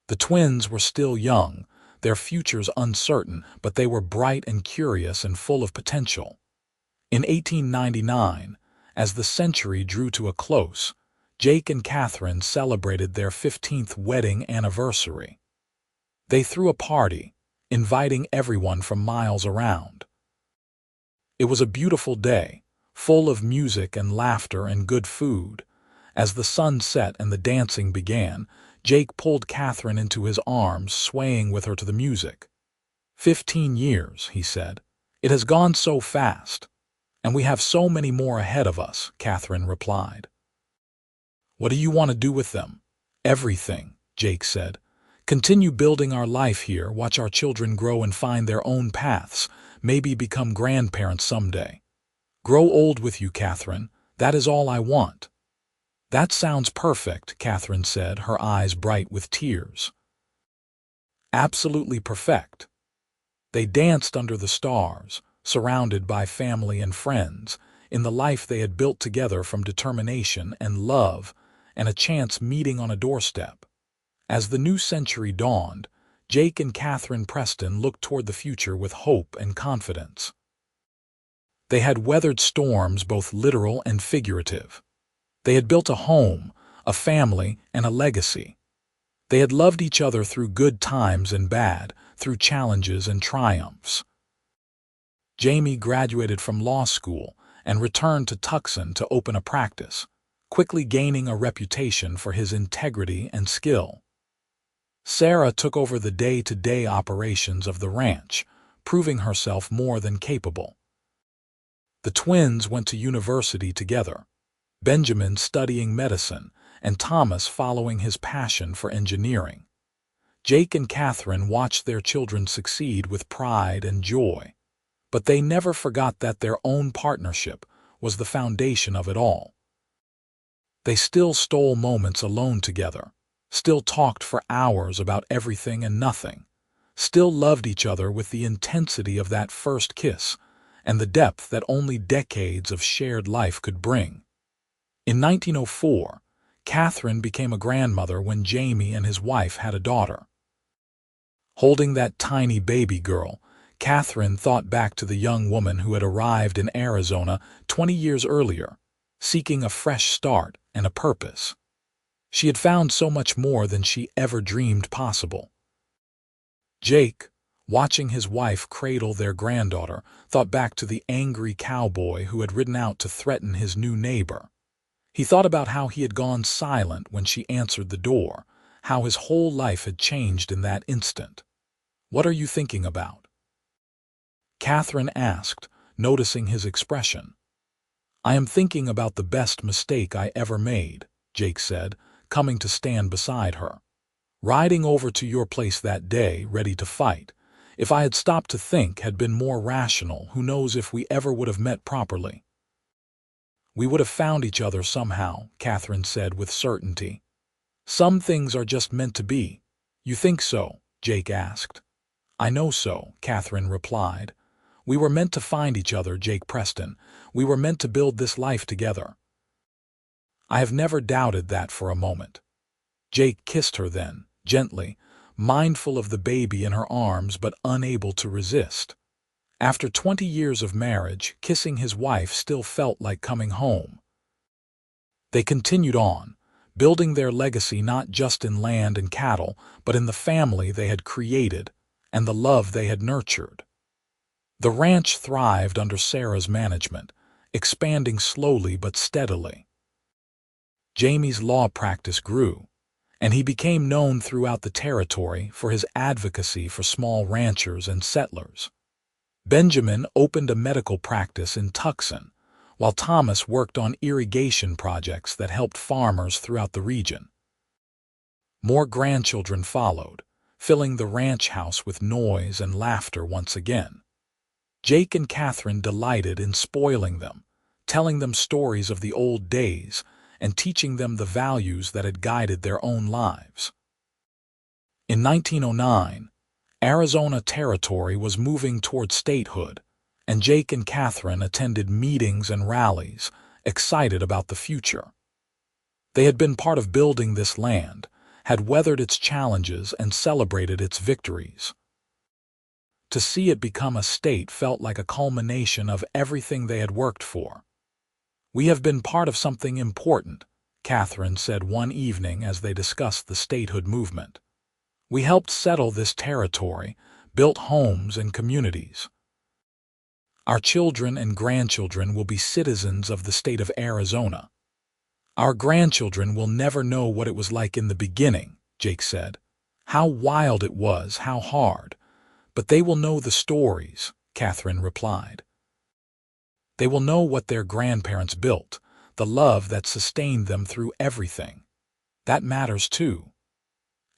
The twins were still young, their futures uncertain, but they were bright and curious and full of potential. In 1899, as the century drew to a close, Jake and Katherine celebrated their 15th wedding anniversary. They threw a party, inviting everyone from miles around. It was a beautiful day, full of music and laughter and good food. As the sun set and the dancing began, Jake pulled Katherine into his arms, swaying with her to the music. 15 years, he said. It has gone so fast. And we have so many more ahead of us, Katherine replied. What do you want to do with them? Everything, Jake said. Continue building our life here, watch our children grow and find their own paths, maybe become grandparents someday. Grow old with you, Katherine. That is all I want. That sounds perfect, Katherine said, her eyes bright with tears. Absolutely perfect. They danced under the stars, surrounded by family and friends, in the life they had built together from determination and love and a chance meeting on a doorstep. As the new century dawned, Jake and Katherine Preston looked toward the future with hope and confidence. They had weathered storms, both literal and figurative. They had built a home, a family, and a legacy. They had loved each other through good times and bad, through challenges and triumphs. Jamie graduated from law school and returned to Tucson to open a practice, quickly gaining a reputation for his integrity and skill. Sarah took over the day-to-day operations of the ranch, proving herself more than capable. The twins went to university together, Benjamin studying medicine and Thomas following his passion for engineering. Jake and Katherine watched their children succeed with pride and joy, but they never forgot that their own partnership was the foundation of it all. They still stole moments alone together, still talked for hours about everything and nothing, still loved each other with the intensity of that first kiss and the depth that only decades of shared life could bring. In 1904, Katherine became a grandmother when Jamie and his wife had a daughter. Holding that tiny baby girl, Katherine thought back to the young woman who had arrived in Arizona 20 years earlier, seeking a fresh start and a purpose. She had found so much more than she ever dreamed possible. Jake, watching his wife cradle their granddaughter, thought back to the angry cowboy who had ridden out to threaten his new neighbor. He thought about how he had gone silent when she answered the door, how his whole life had changed in that instant. "What are you thinking about?" Katherine asked, noticing his expression. "I am thinking about the best mistake I ever made," Jake said, coming to stand beside her. "Riding over to your place that day, ready to fight. If I had stopped to think, had been more rational, who knows if we ever would have met properly." "We would have found each other somehow," Katherine said with certainty. "Some things are just meant to be." "You think so?" Jake asked. "I know so," Katherine replied. "We were meant to find each other, Jake Preston. We were meant to build this life together." "I have never doubted that for a moment." Jake kissed her then, gently, mindful of the baby in her arms but unable to resist. After 20 years of marriage, kissing his wife still felt like coming home. They continued on, building their legacy not just in land and cattle, but in the family they had created and the love they had nurtured. The ranch thrived under Sarah's management, expanding slowly but steadily. Jamie's law practice grew, and he became known throughout the territory for his advocacy for small ranchers and settlers. Benjamin opened a medical practice in Tucson, while Thomas worked on irrigation projects that helped farmers throughout the region. More grandchildren followed, filling the ranch house with noise and laughter once again. Jake and Katherine delighted in spoiling them, telling them stories of the old days and teaching them the values that had guided their own lives. In 1909, Arizona Territory was moving toward statehood, and Jake and Katherine attended meetings and rallies, excited about the future. They had been part of building this land, had weathered its challenges and celebrated its victories. To see it become a state felt like a culmination of everything they had worked for. "We have been part of something important," Katherine said one evening as they discussed the statehood movement. "We helped settle this territory, built homes and communities. Our children and grandchildren will be citizens of the state of Arizona. Our grandchildren will never know what it was like in the beginning," Jake said. "How wild it was, how hard. But they will know the stories," Katherine replied. "They will know what their grandparents built, the love that sustained them through everything. That matters too."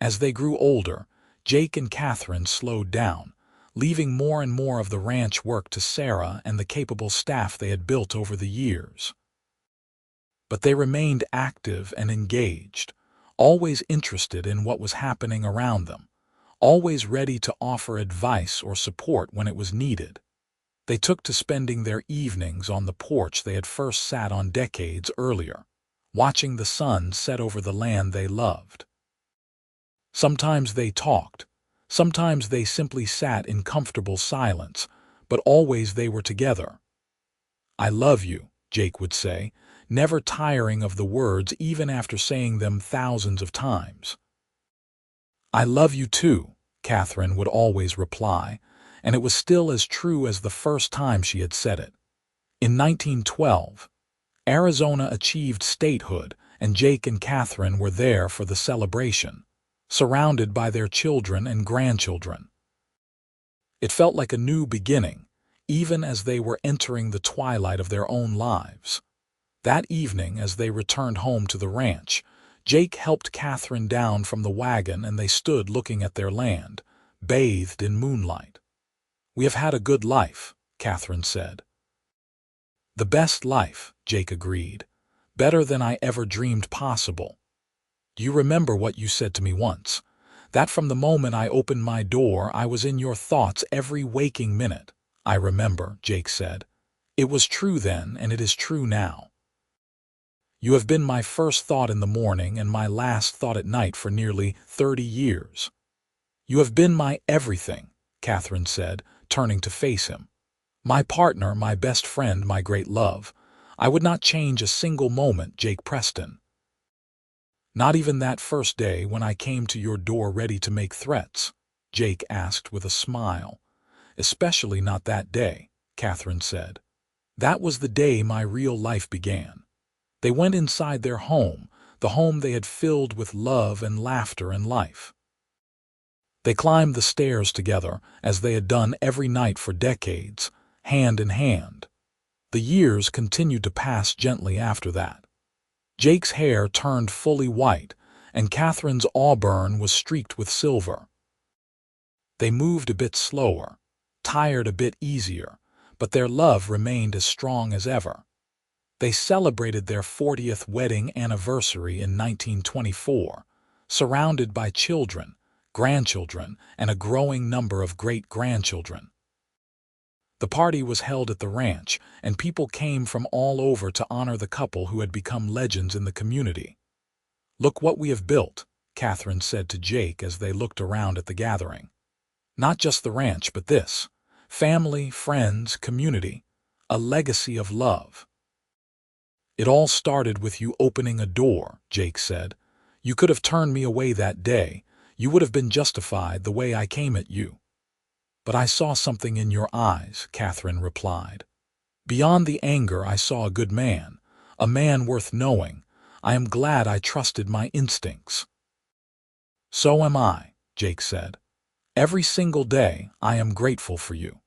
As they grew older, Jake and Katherine slowed down, leaving more and more of the ranch work to Sarah and the capable staff they had built over the years. But they remained active and engaged, always interested in what was happening around them, always ready to offer advice or support when it was needed. They took to spending their evenings on the porch they had first sat on decades earlier, watching the sun set over the land they loved. Sometimes they talked, sometimes they simply sat in comfortable silence, but always they were together. "I love you," Jake would say, never tiring of the words even after saying them thousands of times. "I love you too," Katherine would always reply, and it was still as true as the first time she had said it. In 1912, Arizona achieved statehood, and Jake and Katherine were there for the celebration, surrounded by their children and grandchildren. It felt like a new beginning, even as they were entering the twilight of their own lives. That evening, as they returned home to the ranch, Jake helped Katherine down from the wagon and they stood looking at their land, bathed in moonlight. "We have had a good life," Katherine said. "The best life," Jake agreed. "Better than I ever dreamed possible. Do you remember what you said to me once? That from the moment I opened my door, I was in your thoughts every waking minute." "I remember," Jake said. "It was true then, and it is true now. You have been my first thought in the morning and my last thought at night for nearly 30 years. You have been my everything," Katherine said, turning to face him. "My partner, my best friend, my great love. I would not change a single moment, Jake Preston." "Not even that first day when I came to your door ready to make threats?" Jake asked with a smile. "Especially not that day," Katherine said. "That was the day my real life began." They went inside their home, the home they had filled with love and laughter and life. They climbed the stairs together, as they had done every night for decades, hand in hand. The years continued to pass gently after that. Jake's hair turned fully white, and Katherine's auburn was streaked with silver. They moved a bit slower, tired a bit easier, but their love remained as strong as ever. They celebrated their 40th wedding anniversary in 1924, surrounded by children, grandchildren, and a growing number of great-grandchildren. The party was held at the ranch, and people came from all over to honor the couple who had become legends in the community. "Look what we have built," Katherine said to Jake as they looked around at the gathering. "Not just the ranch, but this. Family, friends, community. A legacy of love." "It all started with you opening a door," Jake said. "You could have turned me away that day. You would have been justified the way I came at you." "But I saw something in your eyes," Katherine replied. "Beyond the anger, I saw a good man, a man worth knowing. I am glad I trusted my instincts." "So am I," Jake said. "Every single day, I am grateful for you."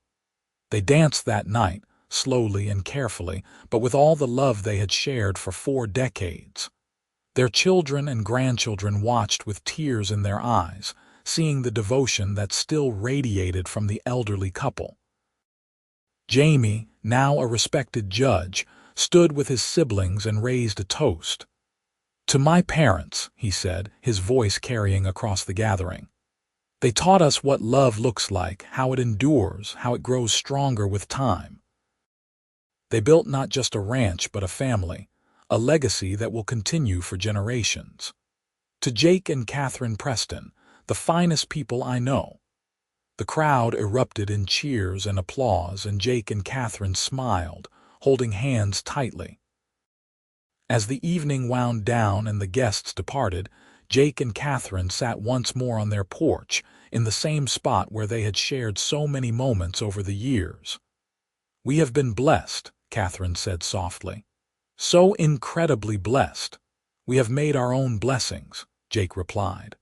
They danced that night, slowly and carefully, but with all the love they had shared for 4 decades. Their children and grandchildren watched with tears in their eyes, seeing the devotion that still radiated from the elderly couple. Jamie, now a respected judge, stood with his siblings and raised a toast. "To my parents," he said, his voice carrying across the gathering. "They taught us what love looks like, how it endures, how it grows stronger with time. They built not just a ranch but a family, a legacy that will continue for generations. To Jake and Katherine Preston, the finest people I know." The crowd erupted in cheers and applause, and Jake and Katherine smiled, holding hands tightly. As the evening wound down and the guests departed, Jake and Katherine sat once more on their porch, in the same spot where they had shared so many moments over the years. "We have been blessed," Katherine said softly. "So incredibly blessed. We have made our own blessings," Jake replied.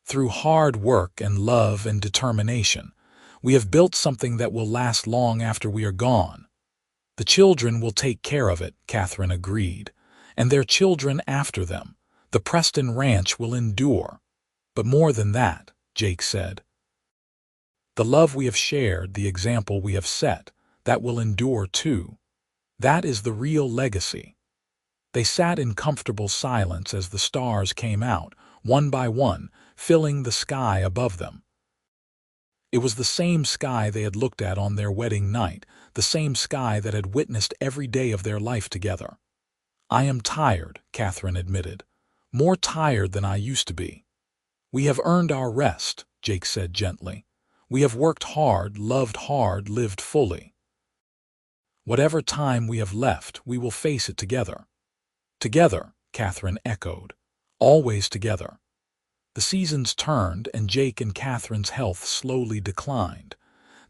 "Through hard work and love and determination, we have built something that will last long after we are gone. The children will take care of it," Katherine agreed, "and their children after them. The Preston Ranch will endure. But more than that," Jake said. "The love we have shared, the example we have set, that will endure too. That is the real legacy." They sat in comfortable silence as the stars came out, one by one, filling the sky above them. It was the same sky they had looked at on their wedding night, the same sky that had witnessed every day of their life together. "I am tired," Katherine admitted. "More tired than I used to be." "We have earned our rest," Jake said gently. "We have worked hard, loved hard, lived fully. Whatever time we have left, we will face it together." "Together," Katherine echoed. "Always together." The seasons turned, and Jake and Katherine's health slowly declined.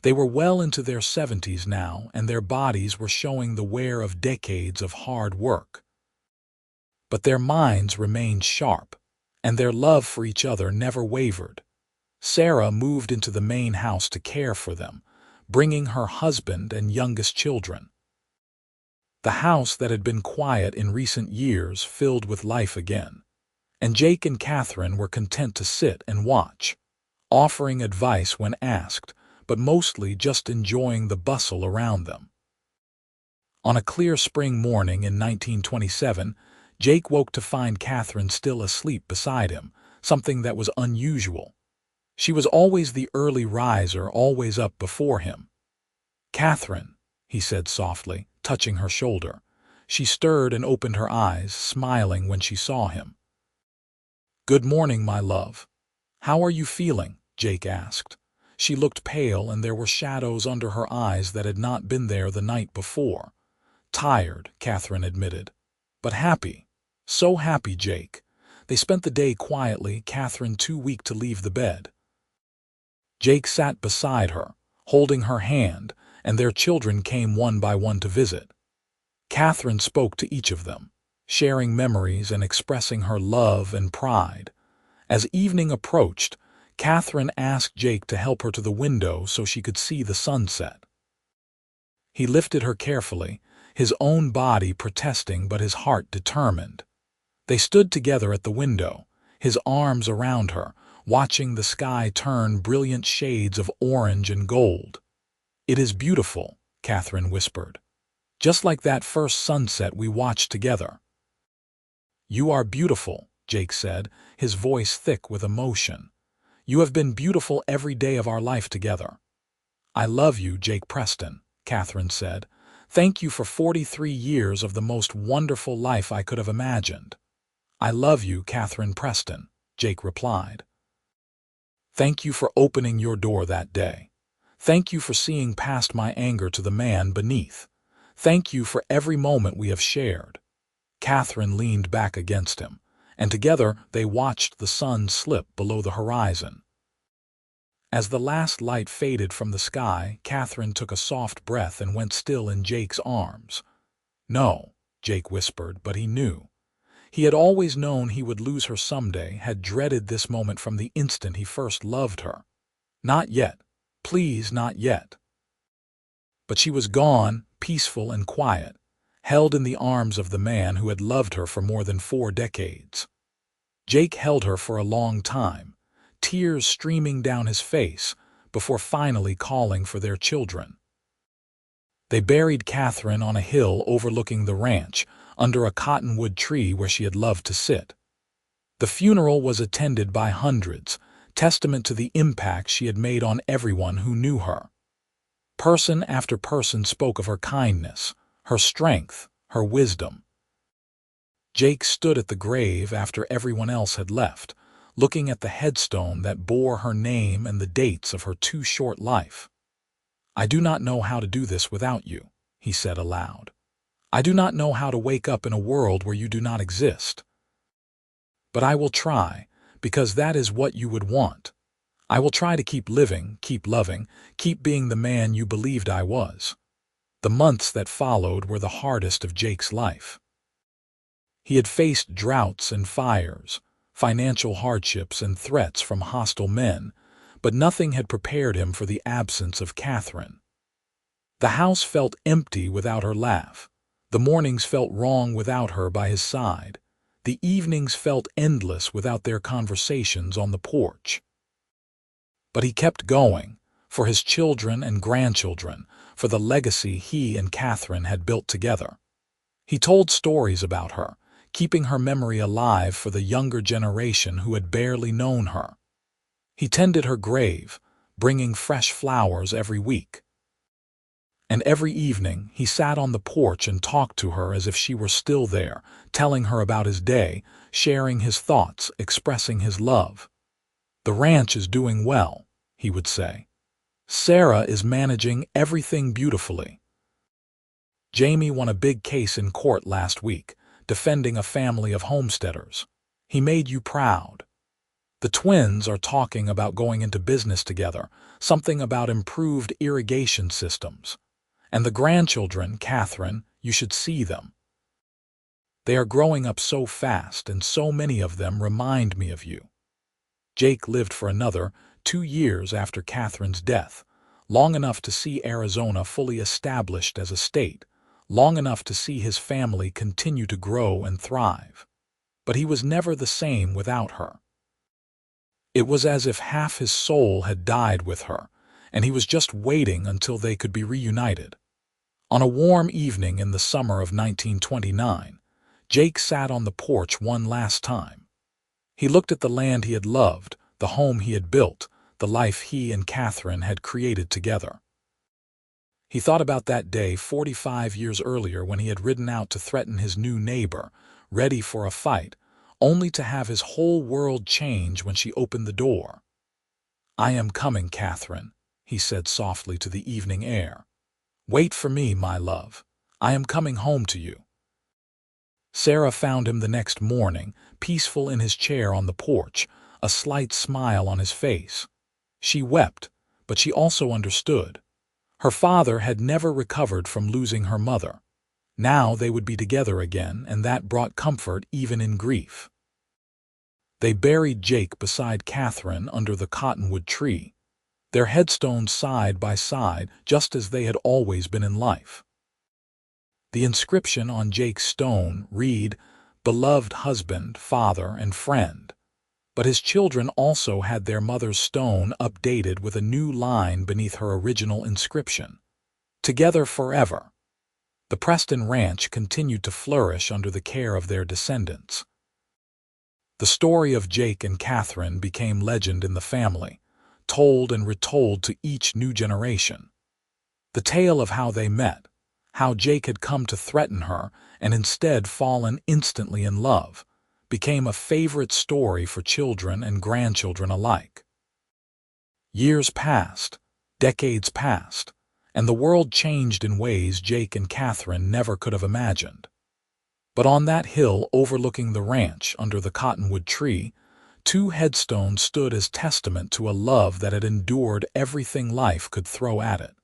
They were well into their 70s now, and their bodies were showing the wear of decades of hard work. But their minds remained sharp, and their love for each other never wavered. Sarah moved into the main house to care for them, bringing her husband and youngest children. The house that had been quiet in recent years filled with life again, and Jake and Katherine were content to sit and watch, offering advice when asked, but mostly just enjoying the bustle around them. On a clear spring morning in 1927, Jake woke to find Katherine still asleep beside him, something that was unusual. She was always the early riser, always up before him. "Katherine," he said softly, touching her shoulder. She stirred and opened her eyes, smiling when she saw him. "Good morning, my love. How are you feeling?" Jake asked. She looked pale, and there were shadows under her eyes that had not been there the night before. "Tired," Katherine admitted, "but happy. So happy, Jake." They spent the day quietly, Katherine too weak to leave the bed. Jake sat beside her, holding her hand, and their children came one by one to visit. Katherine spoke to each of them, sharing memories and expressing her love and pride. As evening approached, Katherine asked Jake to help her to the window so she could see the sunset. He lifted her carefully, his own body protesting but his heart determined. They stood together at the window, his arms around her, watching the sky turn brilliant shades of orange and gold. "It is beautiful," Katherine whispered. "Just like that first sunset we watched together." "You are beautiful," Jake said, his voice thick with emotion. "You have been beautiful every day of our life together." "I love you, Jake Preston," Katherine said. "Thank you for 43 years of the most wonderful life I could have imagined." "I love you, Katherine Preston," Jake replied. "Thank you for opening your door that day. Thank you for seeing past my anger to the man beneath. Thank you for every moment we have shared." Katherine leaned back against him, and together they watched the sun slip below the horizon. As the last light faded from the sky, Katherine took a soft breath and went still in Jake's arms. "No," Jake whispered, but he knew. He had always known he would lose her someday, had dreaded this moment from the instant he first loved her. "Not yet. Please, not yet." But she was gone, peaceful and quiet, held in the arms of the man who had loved her for more than 4 decades. Jake held her for a long time, tears streaming down his face, before finally calling for their children. They buried Katherine on a hill overlooking the ranch, under a cottonwood tree where she had loved to sit. The funeral was attended by hundreds, testament to the impact she had made on everyone who knew her. Person after person spoke of her kindness, her strength, her wisdom. Jake stood at the grave after everyone else had left, looking at the headstone that bore her name and the dates of her too short life. "I do not know how to do this without you," he said aloud. "I do not know how to wake up in a world where you do not exist. But I will try, because that is what you would want. I will try to keep living, keep loving, keep being the man you believed I was." The months that followed were the hardest of Jake's life. He had faced droughts and fires, financial hardships and threats from hostile men, but nothing had prepared him for the absence of Katherine. The house felt empty without her laugh. The mornings felt wrong without her by his side. The evenings felt endless without their conversations on the porch. But he kept going, for his children and grandchildren, for the legacy he and Katherine had built together. He told stories about her, keeping her memory alive for the younger generation who had barely known her. He tended her grave, bringing fresh flowers every week. And every evening he sat on the porch and talked to her as if she were still there, telling her about his day, sharing his thoughts, expressing his love. "The ranch is doing well," he would say. "Sarah is managing everything beautifully. Jamie won a big case in court last week, defending a family of homesteaders. He made you proud. The twins are talking about going into business together, something about improved irrigation systems. And the grandchildren, Katherine, you should see them. They are growing up so fast, and so many of them remind me of you." Jake lived for another 2 years after Katherine's death, long enough to see Arizona fully established as a state, long enough to see his family continue to grow and thrive. But he was never the same without her. It was as if half his soul had died with her, and he was just waiting until they could be reunited. On a warm evening in the summer of 1929, Jake sat on the porch one last time. He looked at the land he had loved, the home he had built, the life he and Katherine had created together. He thought about that day 45 years earlier when he had ridden out to threaten his new neighbor, ready for a fight, only to have his whole world change when she opened the door. "I am coming, Katherine," he said softly to the evening air. "Wait for me, my love. I am coming home to you." Sarah found him the next morning, peaceful in his chair on the porch, a slight smile on his face. She wept, but she also understood. Her father had never recovered from losing her mother. Now they would be together again, and that brought comfort even in grief. They buried Jake beside Katherine under the cottonwood tree, their headstones side by side, just as they had always been in life. The inscription on Jake's stone read, "Beloved husband, father, and friend." But his children also had their mother's stone updated with a new line beneath her original inscription, "Together forever." The Preston ranch continued to flourish under the care of their descendants. The story of Jake and Katherine became legend in the family, told and retold to each new generation. The tale of how they met, how Jake had come to threaten her and instead fallen instantly in love, became a favorite story for children and grandchildren alike. Years passed, decades passed, and the world changed in ways Jake and Katherine never could have imagined. But on that hill overlooking the ranch under the cottonwood tree, two headstones stood as testament to a love that had endured everything life could throw at it.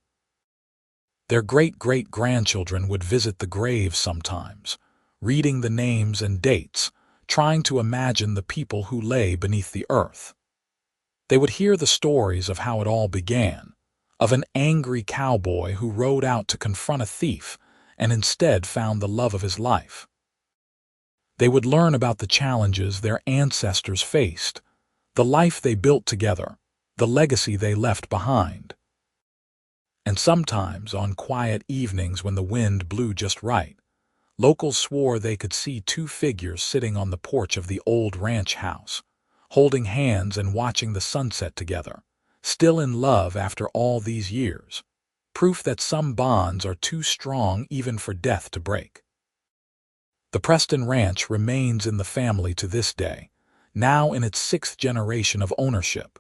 Their great-great-grandchildren would visit the graves sometimes, reading the names and dates, trying to imagine the people who lay beneath the earth. They would hear the stories of how it all began, of an angry cowboy who rode out to confront a thief and instead found the love of his life. They would learn about the challenges their ancestors faced, the life they built together, the legacy they left behind. And sometimes, on quiet evenings when the wind blew just right, locals swore they could see two figures sitting on the porch of the old ranch house, holding hands and watching the sunset together, still in love after all these years, proof that some bonds are too strong even for death to break. The Preston Ranch remains in the family to this day, now in its 6th generation of ownership.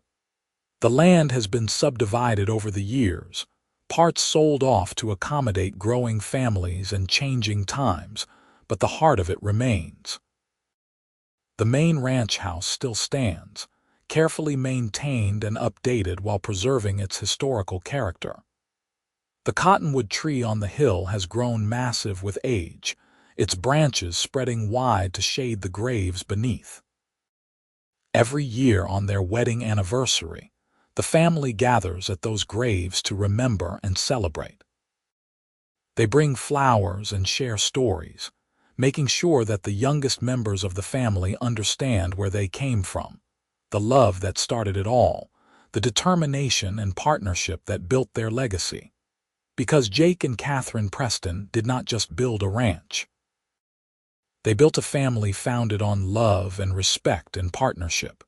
The land has been subdivided over the years, parts sold off to accommodate growing families and changing times, but the heart of it remains. The main ranch house still stands, carefully maintained and updated while preserving its historical character. The cottonwood tree on the hill has grown massive with age, its branches spreading wide to shade the graves beneath. Every year on their wedding anniversary, the family gathers at those graves to remember and celebrate. They bring flowers and share stories, making sure that the youngest members of the family understand where they came from, the love that started it all, the determination and partnership that built their legacy. Because Jake and Katherine Preston did not just build a ranch. They built a family founded on love and respect and partnership.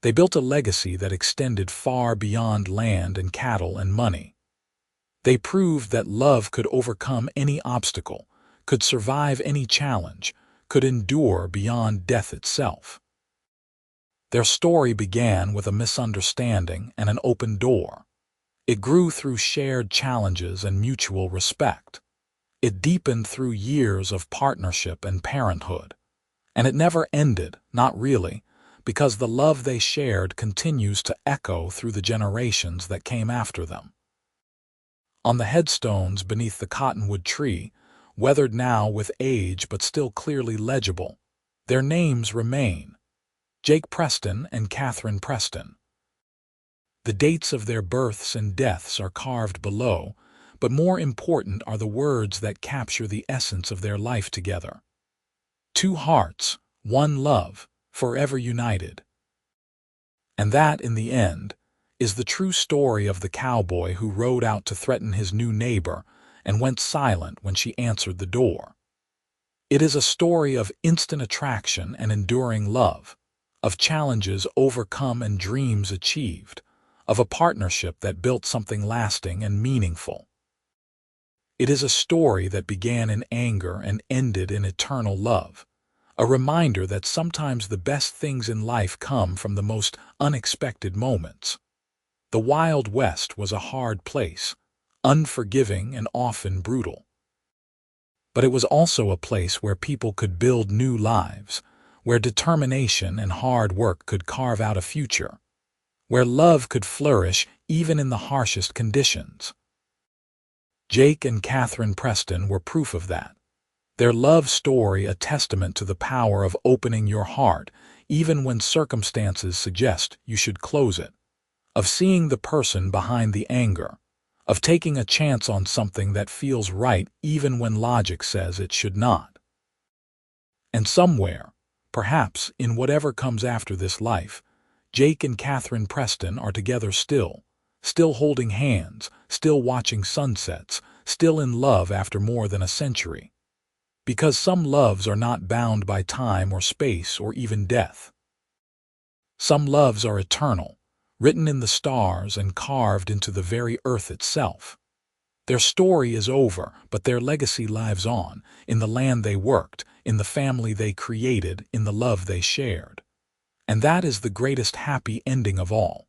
They built a legacy that extended far beyond land and cattle and money. They proved that love could overcome any obstacle, could survive any challenge, could endure beyond death itself. Their story began with a misunderstanding and an open door. It grew through shared challenges and mutual respect. It deepened through years of partnership and parenthood. And it never ended, not really, because the love they shared continues to echo through the generations that came after them. On the headstones beneath the cottonwood tree, weathered now with age but still clearly legible, their names remain: Jake Preston and Katherine Preston. The dates of their births and deaths are carved below, but more important are the words that capture the essence of their life together. Two hearts, one love, forever united. And that, in the end, is the true story of the cowboy who rode out to threaten his new neighbor and went silent when she answered the door. It is a story of instant attraction and enduring love, of challenges overcome and dreams achieved, of a partnership that built something lasting and meaningful. It is a story that began in anger and ended in eternal love, a reminder that sometimes the best things in life come from the most unexpected moments. The Wild West was a hard place, unforgiving and often brutal. But it was also a place where people could build new lives, where determination and hard work could carve out a future, where love could flourish even in the harshest conditions. Jake and Katherine Preston were proof of that. Their love story a testament to the power of opening your heart even when circumstances suggest you should close it, of seeing the person behind the anger, of taking a chance on something that feels right even when logic says it should not. And somewhere, perhaps in whatever comes after this life, Jake and Katherine Preston are together still holding hands, still watching sunsets, still in love after more than a century. Because some loves are not bound by time or space or even death. Some loves are eternal, written in the stars and carved into the very earth itself. Their story is over, but their legacy lives on, in the land they worked, in the family they created, in the love they shared. And that is the greatest happy ending of all.